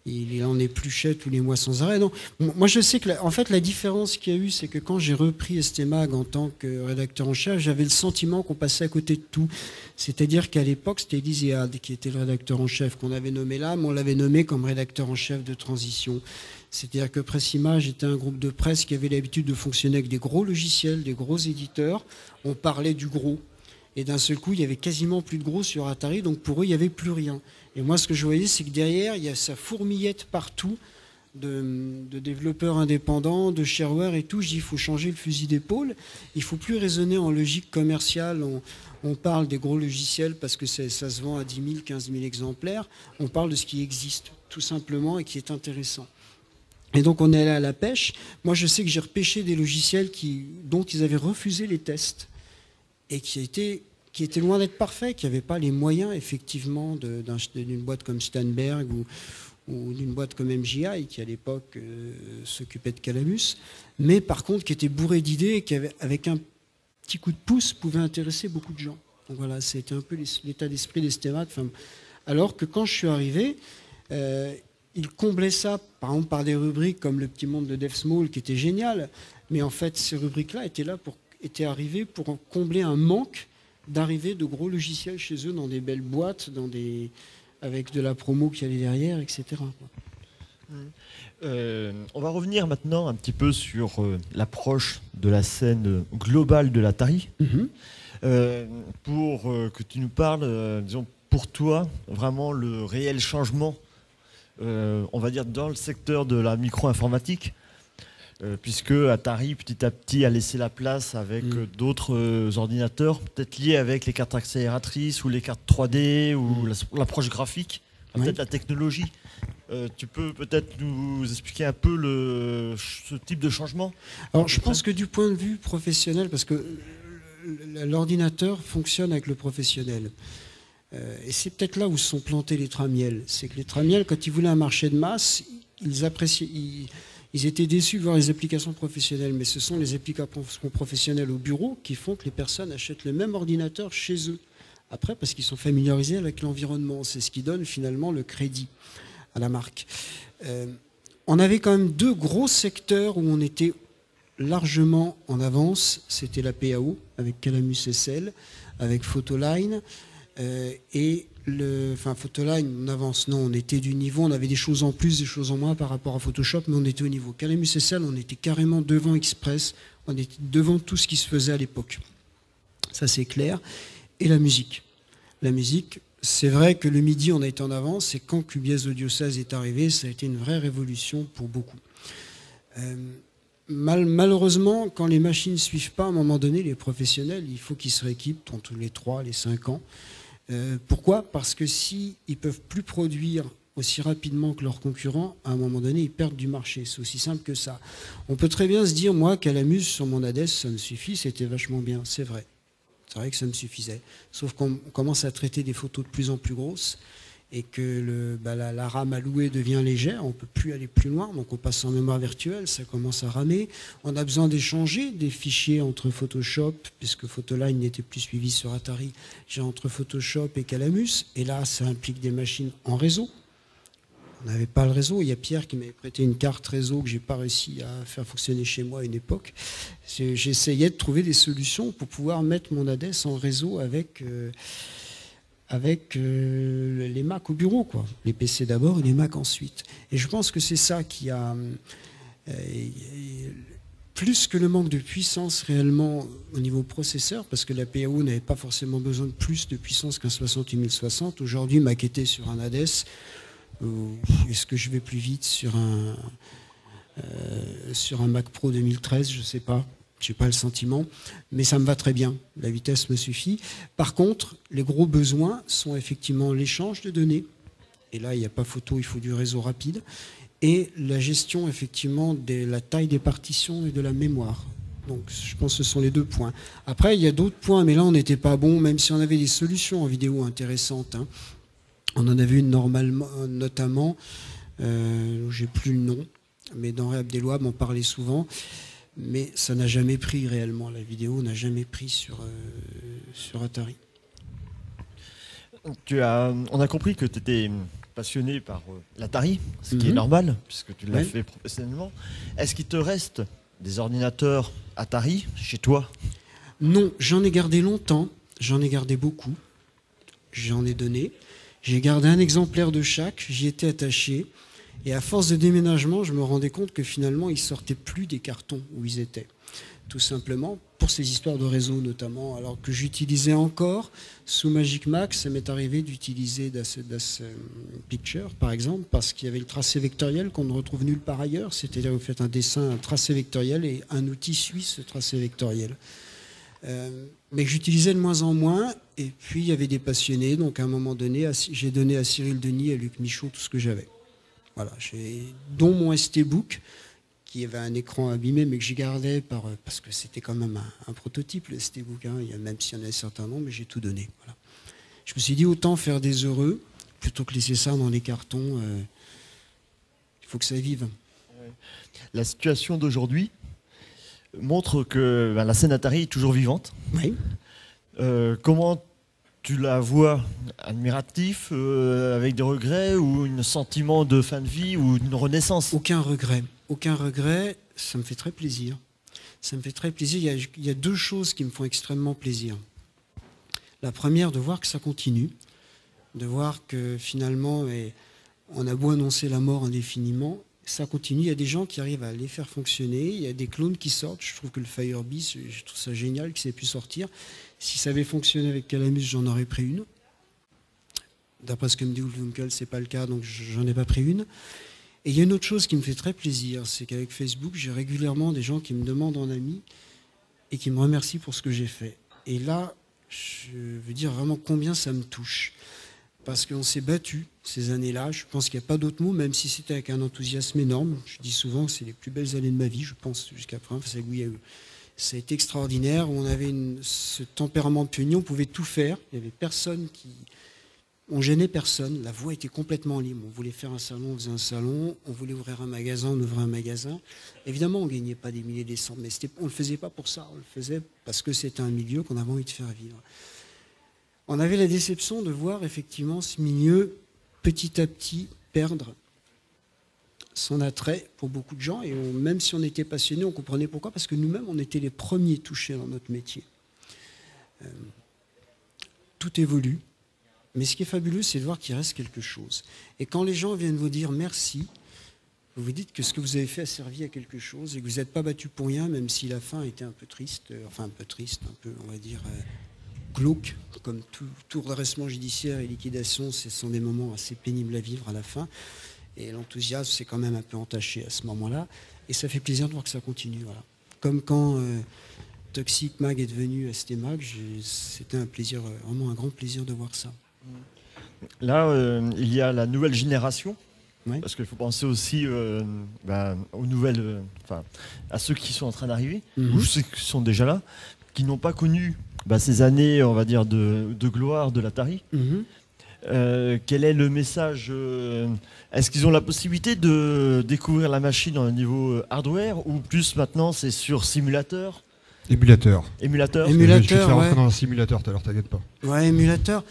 Il en épluchait tous les mois sans arrêt. Donc, moi, je sais que la différence qu'il y a eu, c'est que quand j'ai repris Estemag en tant que rédacteur en chef, j'avais le sentiment qu'on passait à côté de tout. C'est-à-dire qu'à l'époque, c'était Elyséade qui était le rédacteur en chef qu'on avait nommé là, mais on l'avait nommé comme rédacteur en chef de transition. C'est-à-dire que Presse Image était un groupe de presse qui avait l'habitude de fonctionner avec des gros logiciels, des gros éditeurs. On parlait du gros. Et d'un seul coup, il y avait quasiment plus de gros sur Atari, donc pour eux, il n'y avait plus rien. Et moi, ce que je voyais, c'est que derrière, il y a sa fourmillette partout de développeurs indépendants, de shareware et tout. Je dis, il faut changer le fusil d'épaule. Il ne faut plus raisonner en logique commerciale. On parle des gros logiciels parce que ça se vend à 10 000, 15 000 exemplaires. On parle de ce qui existe, tout simplement, et qui est intéressant. Et donc, on est allé à la pêche. Moi, je sais que j'ai repêché des logiciels dont ils avaient refusé les tests et qui étaient loin d'être parfaits, qui n'avaient pas les moyens, effectivement, d'une boîte comme Steinberg ou d'une boîte comme MJI, qui, à l'époque, s'occupait de Calamus, mais par contre, qui étaient bourrés d'idées et qui, avec un petit coup de pouce, pouvaient intéresser beaucoup de gens. Donc voilà, c'était un peu l'état d'esprit d'Estemag. Alors que quand je suis arrivé, il comblait ça, par exemple, par des rubriques comme Le Petit Monde de Dave Small, qui était génial. Mais en fait, ces rubriques-là étaient arrivées pour combler un manque d'arrivée de gros logiciels chez eux dans des belles boîtes, avec de la promo qui allait derrière, etc. On va revenir maintenant un petit peu sur l'approche de la scène globale de l'Atari. Pour que tu nous parles, disons, pour toi, vraiment le réel changement, on va dire, dans le secteur de la micro-informatique, puisque Atari, petit à petit, a laissé la place avec d'autres ordinateurs, peut-être liés avec les cartes accélératrices ou les cartes 3D ou l'approche graphique, peut-être la technologie. Tu peux peut-être nous expliquer un peu ce type de changement? Alors, je pense que du point de vue professionnel, parce que l'ordinateur fonctionne avec le professionnel. Et c'est peut-être là où se sont plantés les Tramiel. C'est que les Tramiel, quand ils voulaient un marché de masse, ils étaient déçus de voir les applications professionnelles. Mais ce sont les applications professionnelles au bureau qui font que les personnes achètent le même ordinateur chez eux. Après, parce qu'ils sont familiarisés avec l'environnement. C'est ce qui donne finalement le crédit à la marque. On avait quand même deux gros secteurs où on était largement en avance. C'était la PAO avec Calamus SL, avec Photoline Photoline, on avance. Non, on était du niveau, on avait des choses en plus, des choses en moins par rapport à Photoshop, mais on était au niveau. Calamus SL, on était carrément devant Express, on était devant tout ce qui se faisait à l'époque. Ça, c'est clair. Et la musique. La musique, c'est vrai que le MIDI, on a été en avance, et quand Cubiase Audio 16 est arrivé, ça a été une vraie révolution pour beaucoup. Malheureusement, quand les machines ne suivent pas, à un moment donné, les professionnels, il faut qu'ils se rééquipent tous les 3, les 5 ans. Pourquoi? Parce que s'ils ne peuvent plus produire aussi rapidement que leurs concurrents, à un moment donné, ils perdent du marché. C'est aussi simple que ça. On peut très bien se dire, moi, Calamus, sur mon ADES, ça me suffit, c'était vachement bien. C'est vrai. C'est vrai que ça me suffisait. Sauf qu'on commence à traiter des photos de plus en plus grosses et que la RAM allouée devient légère, on ne peut plus aller plus loin, donc on passe en mémoire virtuelle, ça commence à ramer. On a besoin d'échanger des fichiers entre Photoshop, puisque Photoline n'était plus suivi sur Atari, j'ai entre Photoshop et Calamus, et là ça implique des machines en réseau. On n'avait pas le réseau, il y a Pierre qui m'avait prêté une carte réseau que je n'ai pas réussi à faire fonctionner chez moi à une époque. J'essayais de trouver des solutions pour pouvoir mettre mon ADES en réseau avec les Mac au bureau, quoi. Les PC d'abord et les Mac ensuite. Et je pense que c'est ça qui a, plus que le manque de puissance réellement au niveau processeur, parce que la PAO n'avait pas forcément besoin de plus de puissance qu'un 68060. Aujourd'hui, maqueter sur un ADES, est-ce que je vais plus vite sur un Mac Pro 2013? Je ne sais pas. Je n'ai pas le sentiment, mais ça me va très bien. La vitesse me suffit. Par contre, les gros besoins sont effectivement l'échange de données. Et là, il n'y a pas photo, il faut du réseau rapide. Et la gestion, effectivement, de la taille des partitions et de la mémoire. Donc, je pense que ce sont les deux points. Après, il y a d'autres points, mais là, on n'était pas bon, même si on avait des solutions en vidéo intéressantes. On en avait une normalement, notamment, j'ai plus le nom, mais dans Réhab des Lois, on parlait souvent. Mais ça n'a jamais pris réellement, la vidéo n'a jamais pris sur Atari. On a compris que tu étais passionné par l'Atari, ce qui est normal, puisque tu l'as fait professionnellement. Est-ce qu'il te reste des ordinateurs Atari chez toi? Non, j'en ai gardé longtemps, j'en ai gardé beaucoup, j'en ai donné. J'ai gardé un exemplaire de chaque, j'y étais attaché. Et à force de déménagement, je me rendais compte que finalement, ils ne sortaient plus des cartons où ils étaient. Tout simplement, pour ces histoires de réseau notamment, alors que j'utilisais encore, sous Magic Max, ça m'est arrivé d'utiliser DAS Picture, par exemple, parce qu'il y avait le tracé vectoriel qu'on ne retrouve nulle part ailleurs. C'est-à-dire, vous faites un dessin, un tracé vectoriel, et un outil suit ce tracé vectoriel. Mais que j'utilisais de moins en moins, et puis il y avait des passionnés, donc à un moment donné, j'ai donné à Cyril Denis et à Luc Michaud tout ce que j'avais. Voilà, dont mon ST-Book, qui avait un écran abîmé, mais que j'ai gardé parce que c'était quand même un prototype, le ST-Book. Même s'il y en a un certain nombre, mais j'ai tout donné. Voilà. Je me suis dit, autant faire des heureux, plutôt que laisser ça dans les cartons. Il faut que ça vive. La situation d'aujourd'hui montre que la scène Atari est toujours vivante. Oui. Comment tu la vois admiratif, avec des regrets ou un sentiment de fin de vie ou d'une renaissance? Aucun regret. Aucun regret. Ça me fait très plaisir. Ça me fait très plaisir. Il y a deux choses qui me font extrêmement plaisir. La première, de voir que ça continue. De voir que finalement, on a beau annoncer la mort indéfiniment, ça continue. Il y a des gens qui arrivent à les faire fonctionner. Il y a des clones qui sortent. Je trouve que le Firebee, je trouve ça génial qu'il ait pu sortir. Si ça avait fonctionné avec Calamus, j'en aurais pris une. D'après ce que me dit Wolfwinkel, c'est pas le cas, donc j'en ai pas pris une. Et il y a une autre chose qui me fait très plaisir, c'est qu'avec Facebook, j'ai régulièrement des gens qui me demandent en ami et qui me remercient pour ce que j'ai fait. Et là, je veux dire vraiment combien ça me touche. Parce qu'on s'est battu ces années-là. Je pense qu'il n'y a pas d'autre mot, même si c'était avec un enthousiasme énorme. Je dis souvent que c'est les plus belles années de ma vie, je pense, jusqu'à présent. Ça a été extraordinaire. On avait ce tempérament de pionnier, on pouvait tout faire. Il n'y avait personne qui... On gênait personne. La voie était complètement libre. On voulait faire un salon, on faisait un salon. On voulait ouvrir un magasin, on ouvrait un magasin. Évidemment, on ne gagnait pas des milliers, des cents, mais on ne le faisait pas pour ça. On le faisait parce que c'était un milieu qu'on avait envie de faire vivre. On avait la déception de voir effectivement ce milieu petit à petit perdre son attrait pour beaucoup de gens. Et même si on était passionnés, on comprenait pourquoi. Parce que nous-mêmes, on était les premiers touchés dans notre métier. Tout évolue. Mais ce qui est fabuleux, c'est de voir qu'il reste quelque chose. Et quand les gens viennent vous dire merci, vous vous dites que ce que vous avez fait a servi à quelque chose et que vous n'êtes pas battu pour rien, même si la fin était un peu triste, un peu, on va dire, glauque, comme tout redressement judiciaire et liquidation, ce sont des moments assez pénibles à vivre à la fin. Et l'enthousiasme, c'est quand même un peu entaché à ce moment-là. Et ça fait plaisir de voir que ça continue. Voilà. Comme quand Toxic Mag est devenu ST Mag, c'était un plaisir, vraiment un grand plaisir de voir ça. Là, il y a la nouvelle génération, oui. Parce qu'il faut penser aussi aux nouvelles, à ceux qui sont en train d'arriver, ou ceux qui sont déjà là, qui n'ont pas connu ces années, on va dire, de gloire de l'Atari. Quel est le message? Est-ce qu'ils ont la possibilité de découvrir la machine au niveau hardware, ou plus maintenant c'est sur simulateur? Émulateur. Je vais te faire rentrer dans un simulateur tout à l'heure, t'inquiète pas. Ouais, émulateur.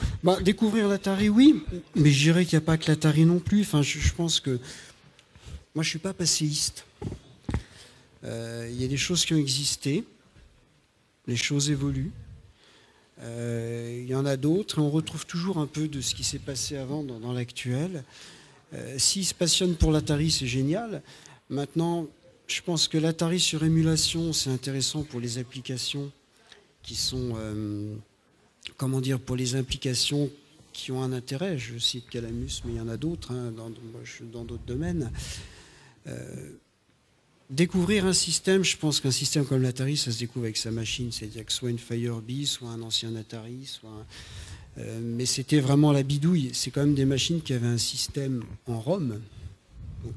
Découvrir l'Atari, oui, mais je dirais qu'il n'y a pas que l'Atari non plus. Enfin, je pense que... Moi, je ne suis pas passéiste. Il y a des choses qui ont existé. Les choses évoluent. Il y en a d'autres. Et on retrouve toujours un peu de ce qui s'est passé avant dans l'actuel. S'ils se passionnent pour l'Atari, c'est génial. Maintenant... Je pense que l'Atari sur émulation, c'est intéressant pour les applications qui sont, pour les applications qui ont un intérêt. Je cite Calamus, mais il y en a d'autres dans d'autres domaines. Découvrir un système, je pense qu'un système comme l'Atari, ça se découvre avec sa machine, c'est-à-dire que soit une Firebee, soit un ancien Atari, mais c'était vraiment la bidouille. C'est quand même des machines qui avaient un système en ROM. Donc,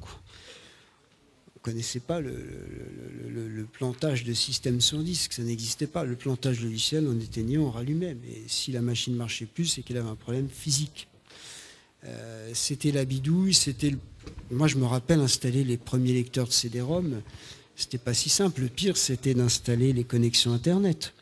on ne connaissait pas le plantage de système sur disque, ça n'existait pas. Le plantage logiciel, on éteignait, on rallumait. Mais si la machine ne marchait plus, c'est qu'elle avait un problème physique. C'était la bidouille, moi je me rappelle installer les premiers lecteurs de CD-ROM, c'était pas si simple. Le pire, c'était d'installer les connexions Internet.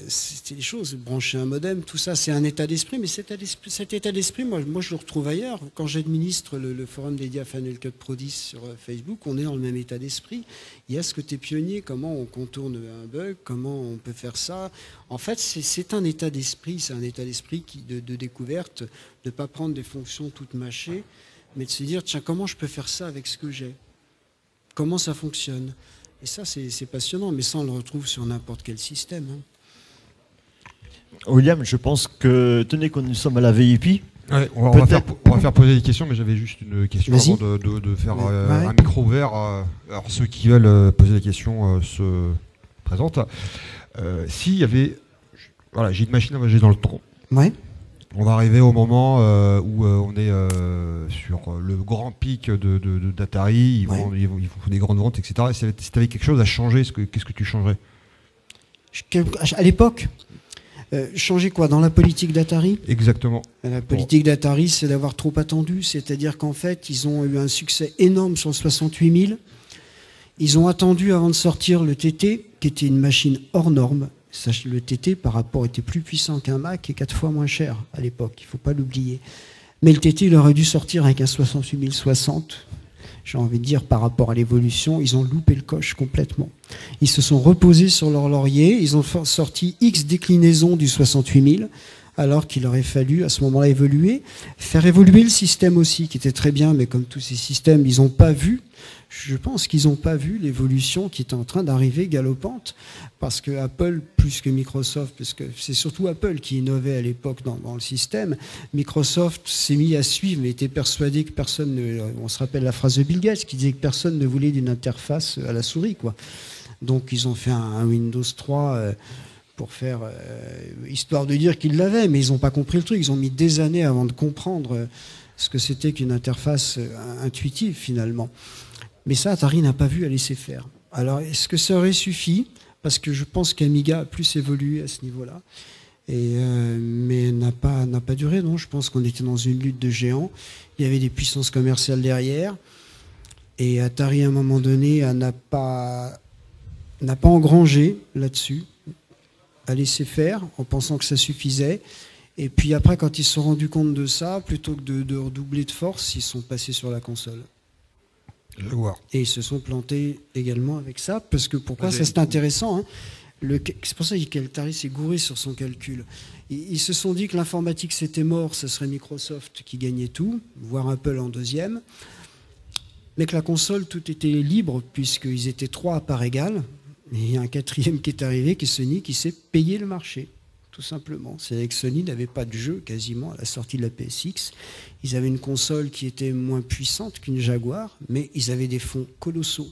C'était des choses, brancher un modem, tout ça, c'est un état d'esprit, mais cet état d'esprit, moi je le retrouve ailleurs. Quand j'administre le forum dédié à Final Cut Pro 10 sur Facebook, on est dans le même état d'esprit. Il y a ce côté pionnier, comment on contourne un bug, comment on peut faire ça. En fait, c'est un état d'esprit, de découverte, de ne pas prendre des fonctions toutes mâchées, mais de se dire, tiens, comment je peux faire ça avec ce que j'ai? Comment ça fonctionne? Et ça, c'est passionnant, mais ça, on le retrouve sur n'importe quel système. William, je pense que, tenez qu'on nous sommes à la VIP. Ouais, on va faire poser des questions, mais j'avais juste une question avant de faire un micro ouvert. Alors, ceux qui veulent poser des questions se présentent. S'il y avait... Voilà, j'ai une machine à voyager dans le temps. Ouais. On va arriver au moment où on est sur le grand pic d'Atari, ils font des grandes ventes, etc. Et si tu avais quelque chose à changer, qu'est-ce que tu changerais? À l'époque, changer quoi? Dans la politique d'Atari? Exactement. La politique d'Atari, c'est d'avoir trop attendu. C'est-à-dire qu'en fait, ils ont eu un succès énorme sur le 68 000. Ils ont attendu avant de sortir le TT, qui était une machine hors norme. Le TT par rapport était plus puissant qu'un Mac et 4 fois moins cher à l'époque, il ne faut pas l'oublier. Mais le TT, il aurait dû sortir avec un 68060. J'ai envie de dire, par rapport à l'évolution, ils ont loupé le coche complètement. Ils se sont reposés sur leur laurier, ils ont sorti X déclinaisons du 68000, alors qu'il aurait fallu, à ce moment-là, évoluer, faire évoluer le système aussi, qui était très bien, mais comme tous ces systèmes, ils n'ont pas vu, je pense qu'ils n'ont pas vu l'évolution qui était en train d'arriver galopante, parce que Apple, plus que Microsoft, parce que c'est surtout Apple qui innovait à l'époque dans le système, Microsoft s'est mis à suivre, mais était persuadé que personne ne... On se rappelle la phrase de Bill Gates qui disait que personne ne voulait d'une interface à la souris, quoi. Donc ils ont fait un Windows 3 pour faire... histoire de dire qu'ils l'avaient, mais ils n'ont pas compris le truc. Ils ont mis des années avant de comprendre ce que c'était qu'une interface intuitive, finalement. Mais ça, Atari n'a pas vu à laisser faire. Alors, est-ce que ça aurait suffi? Parce que je pense qu'Amiga a plus évolué à ce niveau-là. Mais n'a pas duré, non. Je pense qu'on était dans une lutte de géants. Il y avait des puissances commerciales derrière. Et Atari, à un moment donné, n'a pas engrangé là-dessus, a laissé faire, en pensant que ça suffisait. Et puis après, quand ils se sont rendus compte de ça, plutôt que de redoubler de force, ils sont passés sur la console. Jaguar. Et ils se sont plantés également avec ça, parce que pourquoi ça c'est intéressant, hein. C'est pour ça qu'Atari s'est gouré sur son calcul. Ils se sont dit que l'informatique c'était mort, ce serait Microsoft qui gagnait tout, voire Apple en deuxième, mais que la console tout était libre puisqu'ils étaient 3 à part égale, et il y a un quatrième qui est arrivé, qui est Sony, qui s'est payé le marché. Tout simplement. C'est que Sony n'avait pas de jeu quasiment à la sortie de la PSX. Ils avaient une console qui était moins puissante qu'une Jaguar, mais ils avaient des fonds colossaux.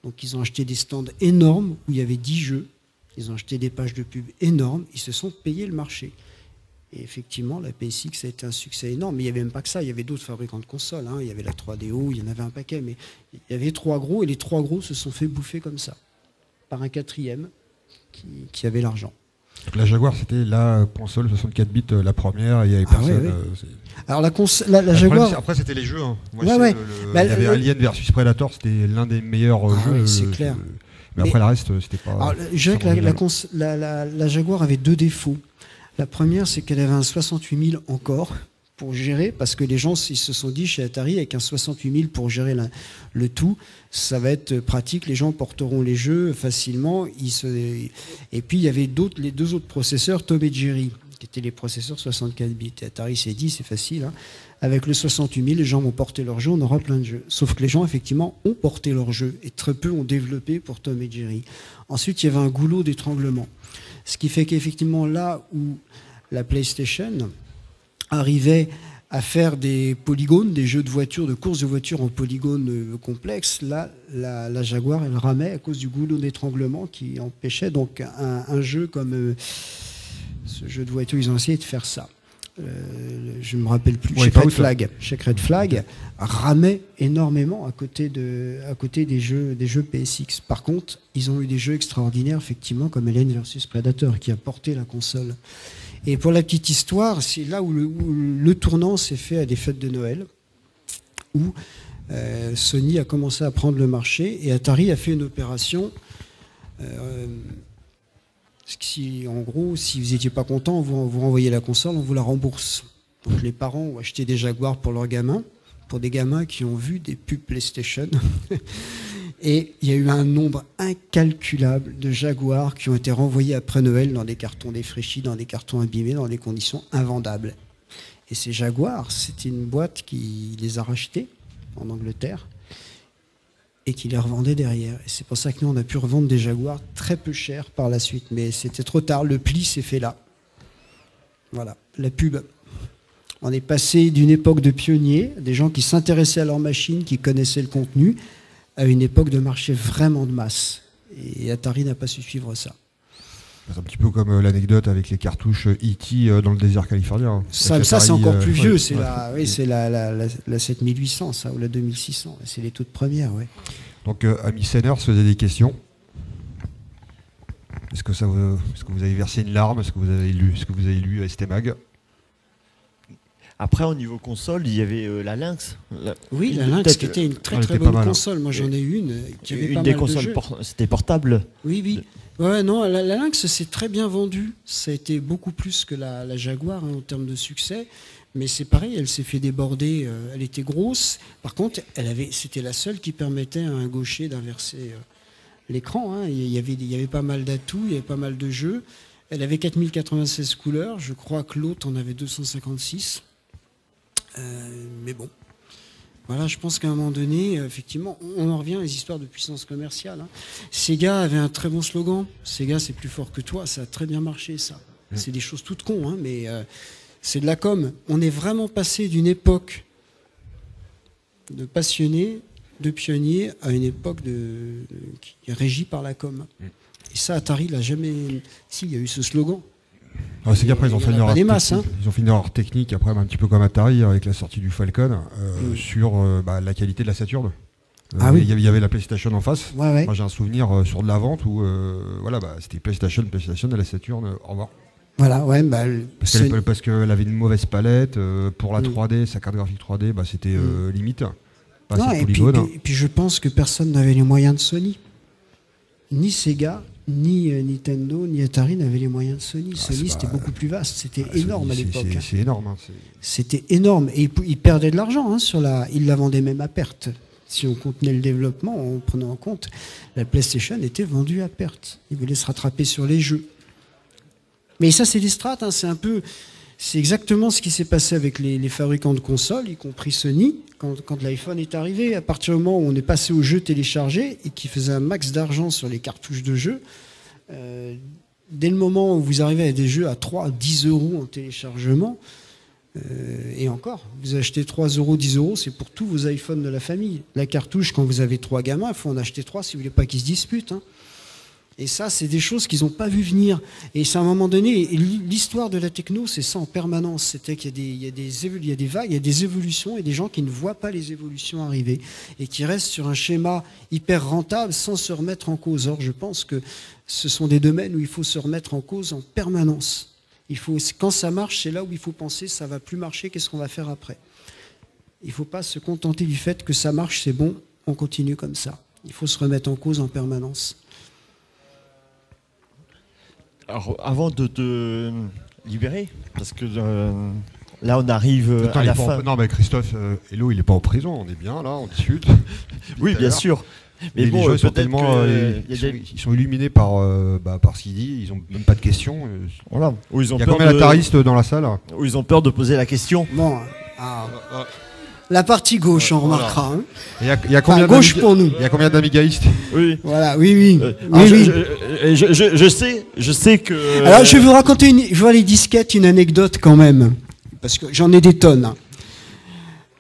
Donc ils ont acheté des stands énormes où il y avait 10 jeux. Ils ont acheté des pages de pub énormes. Ils se sont payés le marché. Et effectivement, la PSX a été un succès énorme. Mais il n'y avait même pas que ça. Il y avait d'autres fabricants de consoles, hein. Il y avait la 3DO, il y en avait un paquet. Mais il y avait 3 gros et les 3 gros se sont fait bouffer comme ça. Par un quatrième qui avait l'argent. La Jaguar, c'était la console 64 bits, la première, il n'y avait personne. Ouais. Alors la Jaguar... Après, c'était les jeux. Hein. Moi, ouais. Il y avait Alien versus Predator, c'était l'un des meilleurs jeux. Oui, c'est clair. Mais après, le reste, c'était pas... Alors, je dirais que la Jaguar avait 2 défauts. La première, c'est qu'elle avait un 68000 encore pour gérer, parce que les gens ils se sont dit chez Atari, avec un 68000 pour gérer le tout, ça va être pratique, les gens porteront les jeux facilement. Et puis il y avait les 2 autres processeurs, Tom et Jerry, qui étaient les processeurs 64 bits. Et Atari s'est dit, c'est facile, hein. Avec le 68000, les gens vont porter leurs jeux, on aura plein de jeux. Sauf que les gens, effectivement, ont porté leurs jeux, et très peu ont développé pour Tom et Jerry. Ensuite, il y avait un goulot d'étranglement. Ce qui fait qu'effectivement, là où la PlayStation arrivait à faire des polygones, des jeux de voitures, de courses de voitures en polygones complexes, là, la Jaguar, elle ramait à cause du goulot d'étranglement qui empêchait donc un jeu comme ce jeu de voiture, ils ont essayé de faire ça. Je ne me rappelle plus. Checkered Flag ramait énormément à côté des jeux PSX. Par contre, ils ont eu des jeux extraordinaires, effectivement, comme Alien versus Predator, qui a porté la console. Et pour la petite histoire, c'est là où le tournant s'est fait à des fêtes de Noël, où Sony a commencé à prendre le marché et Atari a fait une opération. En gros, si vous n'étiez pas content, vous renvoyez la console, on vous la rembourse. Donc les parents ont acheté des Jaguars pour leurs gamins, pour des gamins qui ont vu des pubs PlayStation. Et il y a eu un nombre incalculable de Jaguars qui ont été renvoyés après Noël dans des cartons défraîchis, dans des cartons abîmés, dans des conditions invendables. Et ces Jaguars, c'était une boîte qui les a rachetés en Angleterre et qui les revendait derrière. Et c'est pour ça que nous, on a pu revendre des Jaguars très peu chers par la suite. Mais c'était trop tard, le pli s'est fait là. Voilà, la pub. On est passé d'une époque de pionniers, des gens qui s'intéressaient à leur machine, qui connaissaient le contenu, à une époque de marché vraiment de masse. Et Atari n'a pas su suivre ça. C'est un petit peu comme l'anecdote avec les cartouches E.T. Dans le désert californien. Ça c'est encore plus vieux, c'est la 7800, ça, ou la 2600. C'est les toutes premières, ouais. Donc, Ami Senner se faisait des questions. Est-ce que vous avez versé une larme? Est-ce que vous avez lu ST Mag? Après, au niveau console, il y avait la Lynx. Oui, la Lynx qui était une très très bonne console. Moi, j'en ai une qui avait pas mal de jeux. Une des consoles, c'était portable. Oui, oui. Ouais, non, la Lynx s'est très bien vendue. Ça a été beaucoup plus que la Jaguar en termes de succès. Mais c'est pareil, elle s'est fait déborder. Elle était grosse. Par contre, c'était la seule qui permettait à un gaucher d'inverser l'écran. Hein. Il y avait pas mal d'atouts, il y avait pas mal de jeux. Elle avait 4096 couleurs. Je crois que l'autre en avait 256. Mais bon, voilà, je pense qu'à un moment donné, effectivement, on en revient à les histoires de puissance commerciale. Hein. Sega avait un très bon slogan. Sega, c'est plus fort que toi. Ça a très bien marché, ça. C'est des choses toutes cons, hein, mais c'est de la com. On est vraiment passé d'une époque de passionnés, de pionniers, à une époque qui est régie par la com. Et ça, Atari l'a jamais... Si, il y a eu ce slogan. C'est qu'après, ils ont fini leur technique, après, un petit peu comme Atari, avec la sortie du Falcon, sur la qualité de la Saturn. Il y avait la PlayStation en face. Ouais. Moi, j'ai un souvenir sur de la vente où c'était PlayStation et la Saturn, au revoir. Voilà, ouais. Parce qu'elle avait une mauvaise palette. Pour la 3D, sa carte graphique 3D, c'était limite. Et puis je pense que personne n'avait les moyens de Sony. Ni Sega, ni Nintendo, ni Atari n'avaient les moyens de Sony. Sony, c'était beaucoup plus vaste. C'était énorme à l'époque. C'est énorme. C'était énorme. Et ils perdaient de l'argent. Ils la vendaient même à perte. Si on contenait le développement, on prenait en compte, la PlayStation était vendue à perte. Ils voulaient se rattraper sur les jeux. Mais ça, c'est des strates. C'est exactement ce qui s'est passé avec les fabricants de consoles, y compris Sony, quand l'iPhone est arrivé. À partir du moment où on est passé aux jeux téléchargés et qui faisaient un max d'argent sur les cartouches de jeux, dès le moment où vous arrivez à des jeux à 3, 10 euros en téléchargement, et encore, vous achetez 3 euros, 10 euros, c'est pour tous vos iPhones de la famille. La cartouche, quand vous avez 3 gamins, il faut en acheter 3 si vous voulez pas qu'ils se disputent. Hein. Et ça, c'est des choses qu'ils n'ont pas vu venir. Et c'est à un moment donné, l'histoire de la techno, c'est ça en permanence. C'était qu'il y a des vagues, il y a des évolutions et des gens qui ne voient pas les évolutions arriver et qui restent sur un schéma hyper rentable sans se remettre en cause. Or, je pense que ce sont des domaines où il faut se remettre en cause en permanence. Quand ça marche, c'est là où il faut penser, ça ne va plus marcher, qu'est-ce qu'on va faire après? Il ne faut pas se contenter du fait que ça marche, c'est bon, on continue comme ça. Il faut se remettre en cause en permanence. Alors, avant de te libérer, parce que là, on arrive à la fin. Non, mais Christophe, Hello, il n'est pas en prison, on est bien là, on discute. Oui, bien sûr. Mais bon, les gens ils sont illuminés par ce qu'il dit, ils n'ont même pas de questions. Voilà. Il y a combien d'ataristes dans la salle? Où ils ont peur de poser la question. Bon, la partie gauche, on remarquera. Hein. Il y a combien gauche pour nous. Il y a combien d'amigaïstes? Oui. Voilà, oui. Je sais que. Alors, je vais vous raconter je vois les disquettes, une anecdote quand même, parce que j'en ai des tonnes. Hein.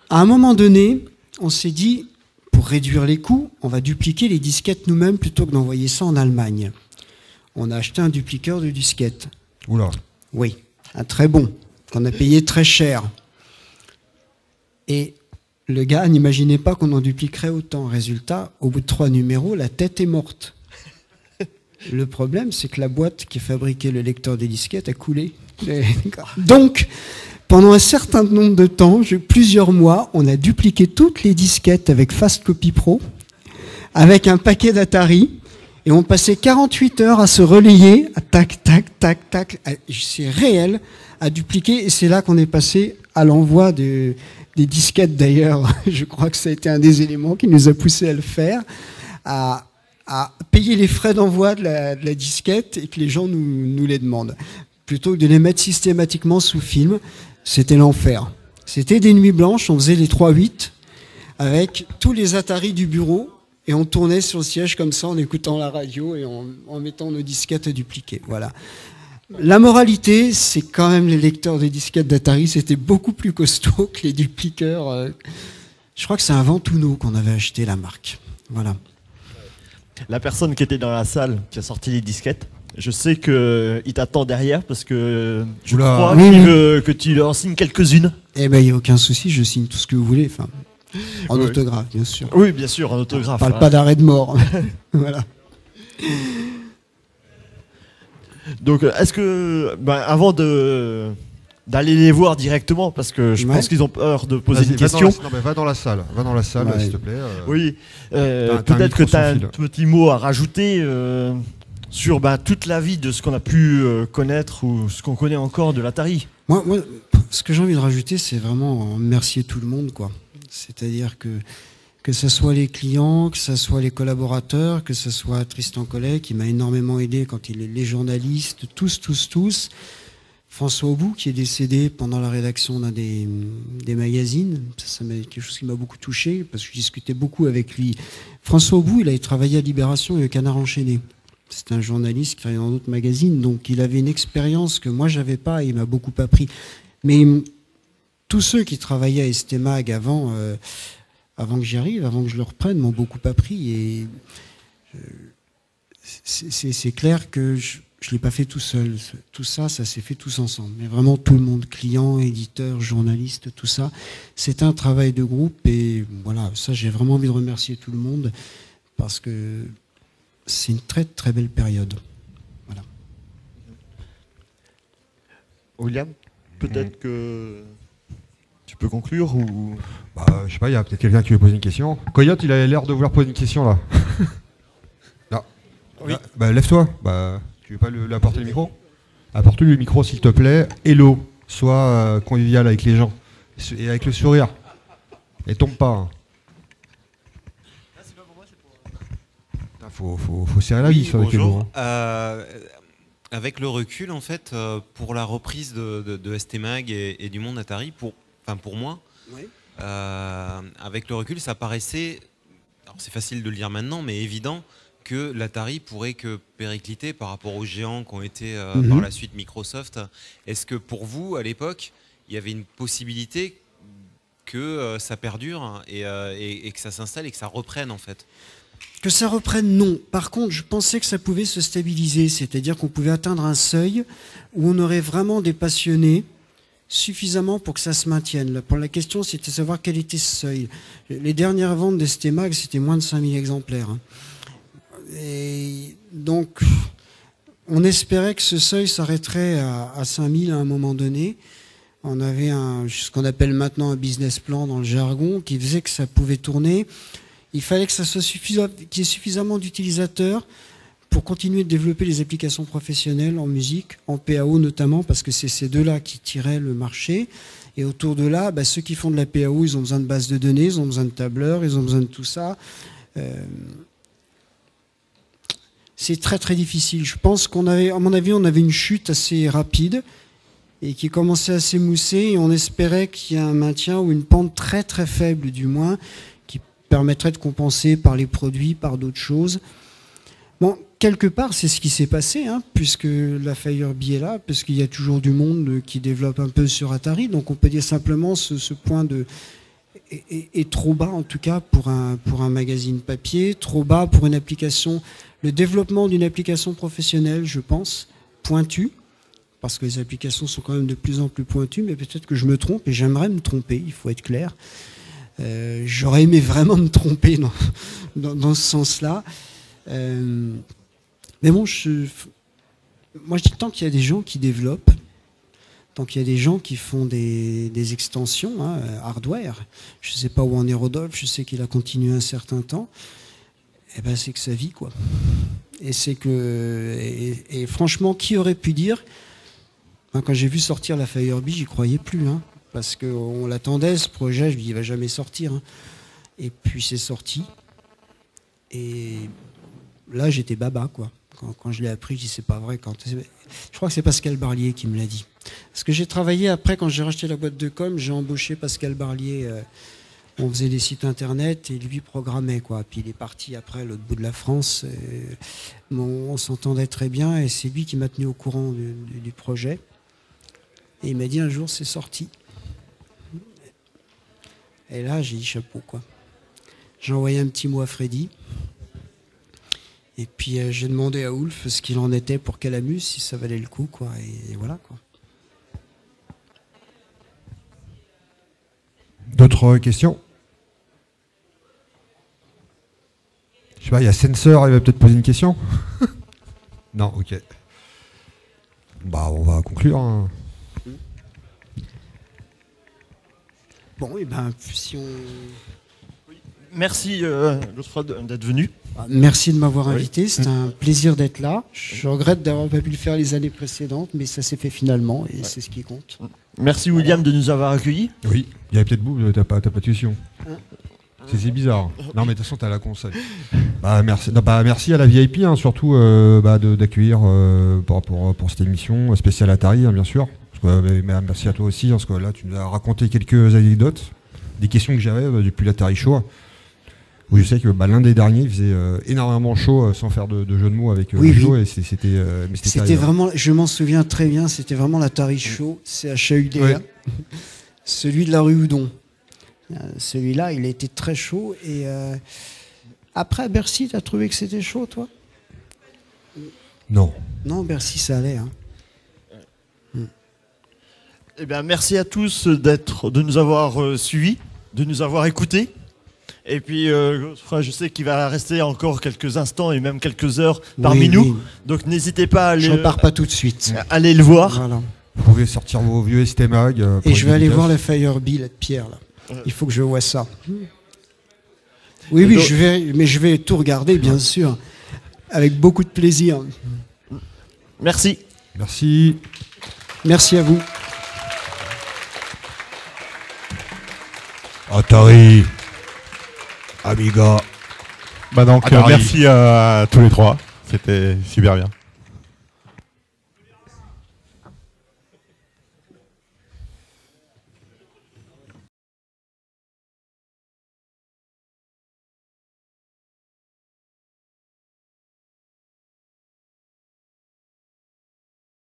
À un moment donné, on s'est dit, pour réduire les coûts, on va dupliquer les disquettes nous-mêmes plutôt que d'envoyer ça en Allemagne. On a acheté un dupliqueur de disquettes. Oula. Oui, un très bon, qu'on a payé très cher. Et le gars n'imaginait pas qu'on en dupliquerait autant. Résultat, au bout de 3 numéros, la tête est morte. Le problème, c'est que la boîte qui fabriquait le lecteur des disquettes a coulé. Donc, pendant un certain nombre de temps, plusieurs mois, on a dupliqué toutes les disquettes avec Fast Copy Pro, avec un paquet d'Atari, et on passait 48 heures à se relayer, à tac, c'est réel, à dupliquer, et c'est là qu'on est passé à l'envoi des disquettes d'ailleurs. Je crois que ça a été un des éléments qui nous a poussé à le faire, à payer les frais d'envoi de la disquette et que les gens nous les demandent. Plutôt que de les mettre systématiquement sous film, c'était l'enfer. C'était des nuits blanches, on faisait les 3-8 avec tous les Atari du bureau et on tournait sur le siège comme ça en écoutant la radio et en mettant nos disquettes à dupliquer. Voilà. La moralité, c'est quand même les lecteurs de disquettes d'Atari, c'était beaucoup plus costaud que les dupliqueurs. Je crois que c'est un Ventuno qu'on avait acheté, la marque. Voilà. La personne qui était dans la salle, qui a sorti les disquettes, je sais qu'il t'attend derrière parce que je crois qu'il veut que tu leur signes quelques-unes. Eh ben, il n'y a aucun souci, je signe tout ce que vous voulez. Enfin, en autographe, bien sûr. Oui, bien sûr, en autographe. On parle pas d'arrêt de mort. Voilà. Donc, est-ce que, avant de d'aller les voir directement parce que je pense qu'ils ont peur de poser une question. Non, mais va dans la salle, Ouais. s'il te plaît. Oui, t'as un peut-être que micro tu as sans un fil. petit mot à rajouter sur toute la vie de ce qu'on a pu connaître ou ce qu'on connaît encore de l'Atari. Moi, ce que j'ai envie de rajouter, c'est vraiment remercier tout le monde, quoi. C'est-à-dire que ce soit les clients, que ce soit les collaborateurs, que ce soit Tristan Collet qui m'a énormément aidé quand il est les journalistes, tous. François Aubout qui est décédé pendant la rédaction d'un des magazines, ça m'a quelque chose qui m'a beaucoup touché parce que je discutais beaucoup avec lui. François Aubout, il a travaillé à Libération et au Canard enchaîné. C'était un journaliste qui travaillait dans d'autres magazines, donc il avait une expérience que moi j'avais pas et il m'a beaucoup appris. Mais tous ceux qui travaillaient à Estemag avant que j'y arrive, avant que je le reprenne, m'ont beaucoup appris et c'est clair que je ne l'ai pas fait tout seul. Tout ça, ça s'est fait tous ensemble. Mais vraiment tout le monde, clients, éditeurs, journalistes, tout ça. C'est un travail de groupe et voilà, ça j'ai vraiment envie de remercier tout le monde parce que c'est une très très belle période. Voilà. William, peut-être que tu peux conclure ou... Je sais pas, il y a peut-être quelqu'un qui veut poser une question. Coyote, il a l'air de vouloir poser une question là. Non. Oui. Lève-toi. Tu veux pas lui apporter le micro? Apporte-lui le micro s'il te plaît. Hello, sois convivial avec les gens. Et avec le sourire. Et tombe pas. Hein. Faut serrer la vis avec les mots. Avec le recul, en fait, pour la reprise de Estemag et du monde Atari, pour moi, Oui. avec le recul, ça paraissait, alors c'est facile de le dire maintenant, mais évident que l'Atari pourrait que péricliter par rapport aux géants qui ont été par la suite Microsoft. Est-ce que pour vous, à l'époque, il y avait une possibilité que ça perdure et que ça s'installe et que ça reprenne en fait? Que ça reprenne, non. Par contre, je pensais que ça pouvait se stabiliser, c'est-à-dire qu'on pouvait atteindre un seuil où on aurait vraiment des passionnés suffisamment pour que ça se maintienne. La question, c'était de savoir quel était ce seuil. Les dernières ventes d'Estemag, c'était moins de 5000 exemplaires. Hein. Et donc, on espérait que ce seuil s'arrêterait à 5000 à un moment donné. On avait ce qu'on appelle maintenant un business plan dans le jargon, qui faisait que ça pouvait tourner. Il fallait que ça soit qu'il y ait suffisamment d'utilisateurs pour continuer de développer les applications professionnelles en musique, en PAO notamment, parce que c'est ces deux-là qui tiraient le marché. Et autour de là, ceux qui font de la PAO, ils ont besoin de bases de données, ils ont besoin de tableurs, ils ont besoin de tout ça. C'est très très difficile. Je pense à mon avis, on avait une chute assez rapide et qui commençait à s'émousser et on espérait qu'il y ait un maintien ou une pente très très faible du moins, qui permettrait de compenser par les produits, par d'autres choses. Bon, quelque part, c'est ce qui s'est passé, hein, puisque la Firebee est là, parce qu'il y a toujours du monde qui développe un peu sur Atari. Donc on peut dire simplement ce point est trop bas, en tout cas, pour un magazine papier, trop bas pour une application, le développement d'une application professionnelle, je pense, pointue, parce que les applications sont quand même de plus en plus pointues, mais peut-être que je me trompe, et j'aimerais me tromper, il faut être clair. J'aurais aimé vraiment me tromper dans ce sens-là. Mais bon, moi je dis tant qu'il y a des gens qui développent, tant qu'il y a des gens qui font des extensions, hein, hardware, je ne sais pas où en est Rodolphe, je sais qu'il a continué un certain temps, et c'est que ça vit, quoi. Et c'est que, et franchement, qui aurait pu dire, quand j'ai vu sortir la Firebee, j'y croyais plus, hein, parce qu'on l'attendait ce projet, je me dis il va jamais sortir, hein. Et puis c'est sorti, et là j'étais baba, quoi. Quand je l'ai appris, je dis c'est pas vrai. Je crois que c'est Pascal Barlier qui me l'a dit. Parce que j'ai travaillé après, quand j'ai racheté la boîte de com, j'ai embauché Pascal Barlier. On faisait des sites internet et lui programmait, quoi. Puis il est parti après à l'autre bout de la France. On s'entendait très bien et c'est lui qui m'a tenu au courant du projet. Et il m'a dit un jour c'est sorti. Et là j'ai dit chapeau, quoi. J'ai envoyé un petit mot à Freddy. Et puis j'ai demandé à Ulf ce qu'il en était pour Calamus, si ça valait le coup, quoi. Et voilà, quoi. D'autres questions? Je sais pas, il y a Sensor, il va peut-être poser une question. Non, ok. On va conclure. Hein. Bon, et ben, si on... Merci Godefroy d'être venu. Merci de m'avoir invité, c'est un plaisir d'être là. Je regrette d'avoir pas pu le faire les années précédentes, mais ça s'est fait finalement et c'est ce qui compte. Merci William de nous avoir accueillis. Oui, il y avait peut-être bout, t'as pas de question. C'est bizarre. Non mais de toute façon t'as la conseil. Merci à la VIP hein, surtout d'accueillir pour cette émission spéciale Atari hein, bien sûr. Merci à toi aussi parce que là tu nous as raconté quelques anecdotes, des questions que j'avais depuis l'Atari Show. Où je sais que l'un des derniers il faisait énormément chaud sans faire de jeu de mots avec le jeu et c'était vraiment, je m'en souviens très bien, c'était vraiment l'Atari Show, CHAUDR, ouais. Celui de la rue Houdon. Celui-là, il a été très chaud et après à Bercy, t'as trouvé que c'était chaud toi? Non. Non, Bercy ça allait. Hein. Eh bien, merci à tous de nous avoir suivis, de nous avoir écoutés. Et puis, je sais qu'il va rester encore quelques instants et même quelques heures parmi nous. Oui. Donc, n'hésitez pas à aller... Je repars pas tout de suite. Allez le voir. Voilà. Vous pouvez sortir vos vieux STMag. Et je vais aller voir le Firebee de Pierre. Là. Il faut que je vois ça. Oui, donc... je vais tout regarder, bien sûr. Avec beaucoup de plaisir. Merci. Merci. Merci à vous. Atari. Amiga. Donc merci à tous les trois, c'était super bien.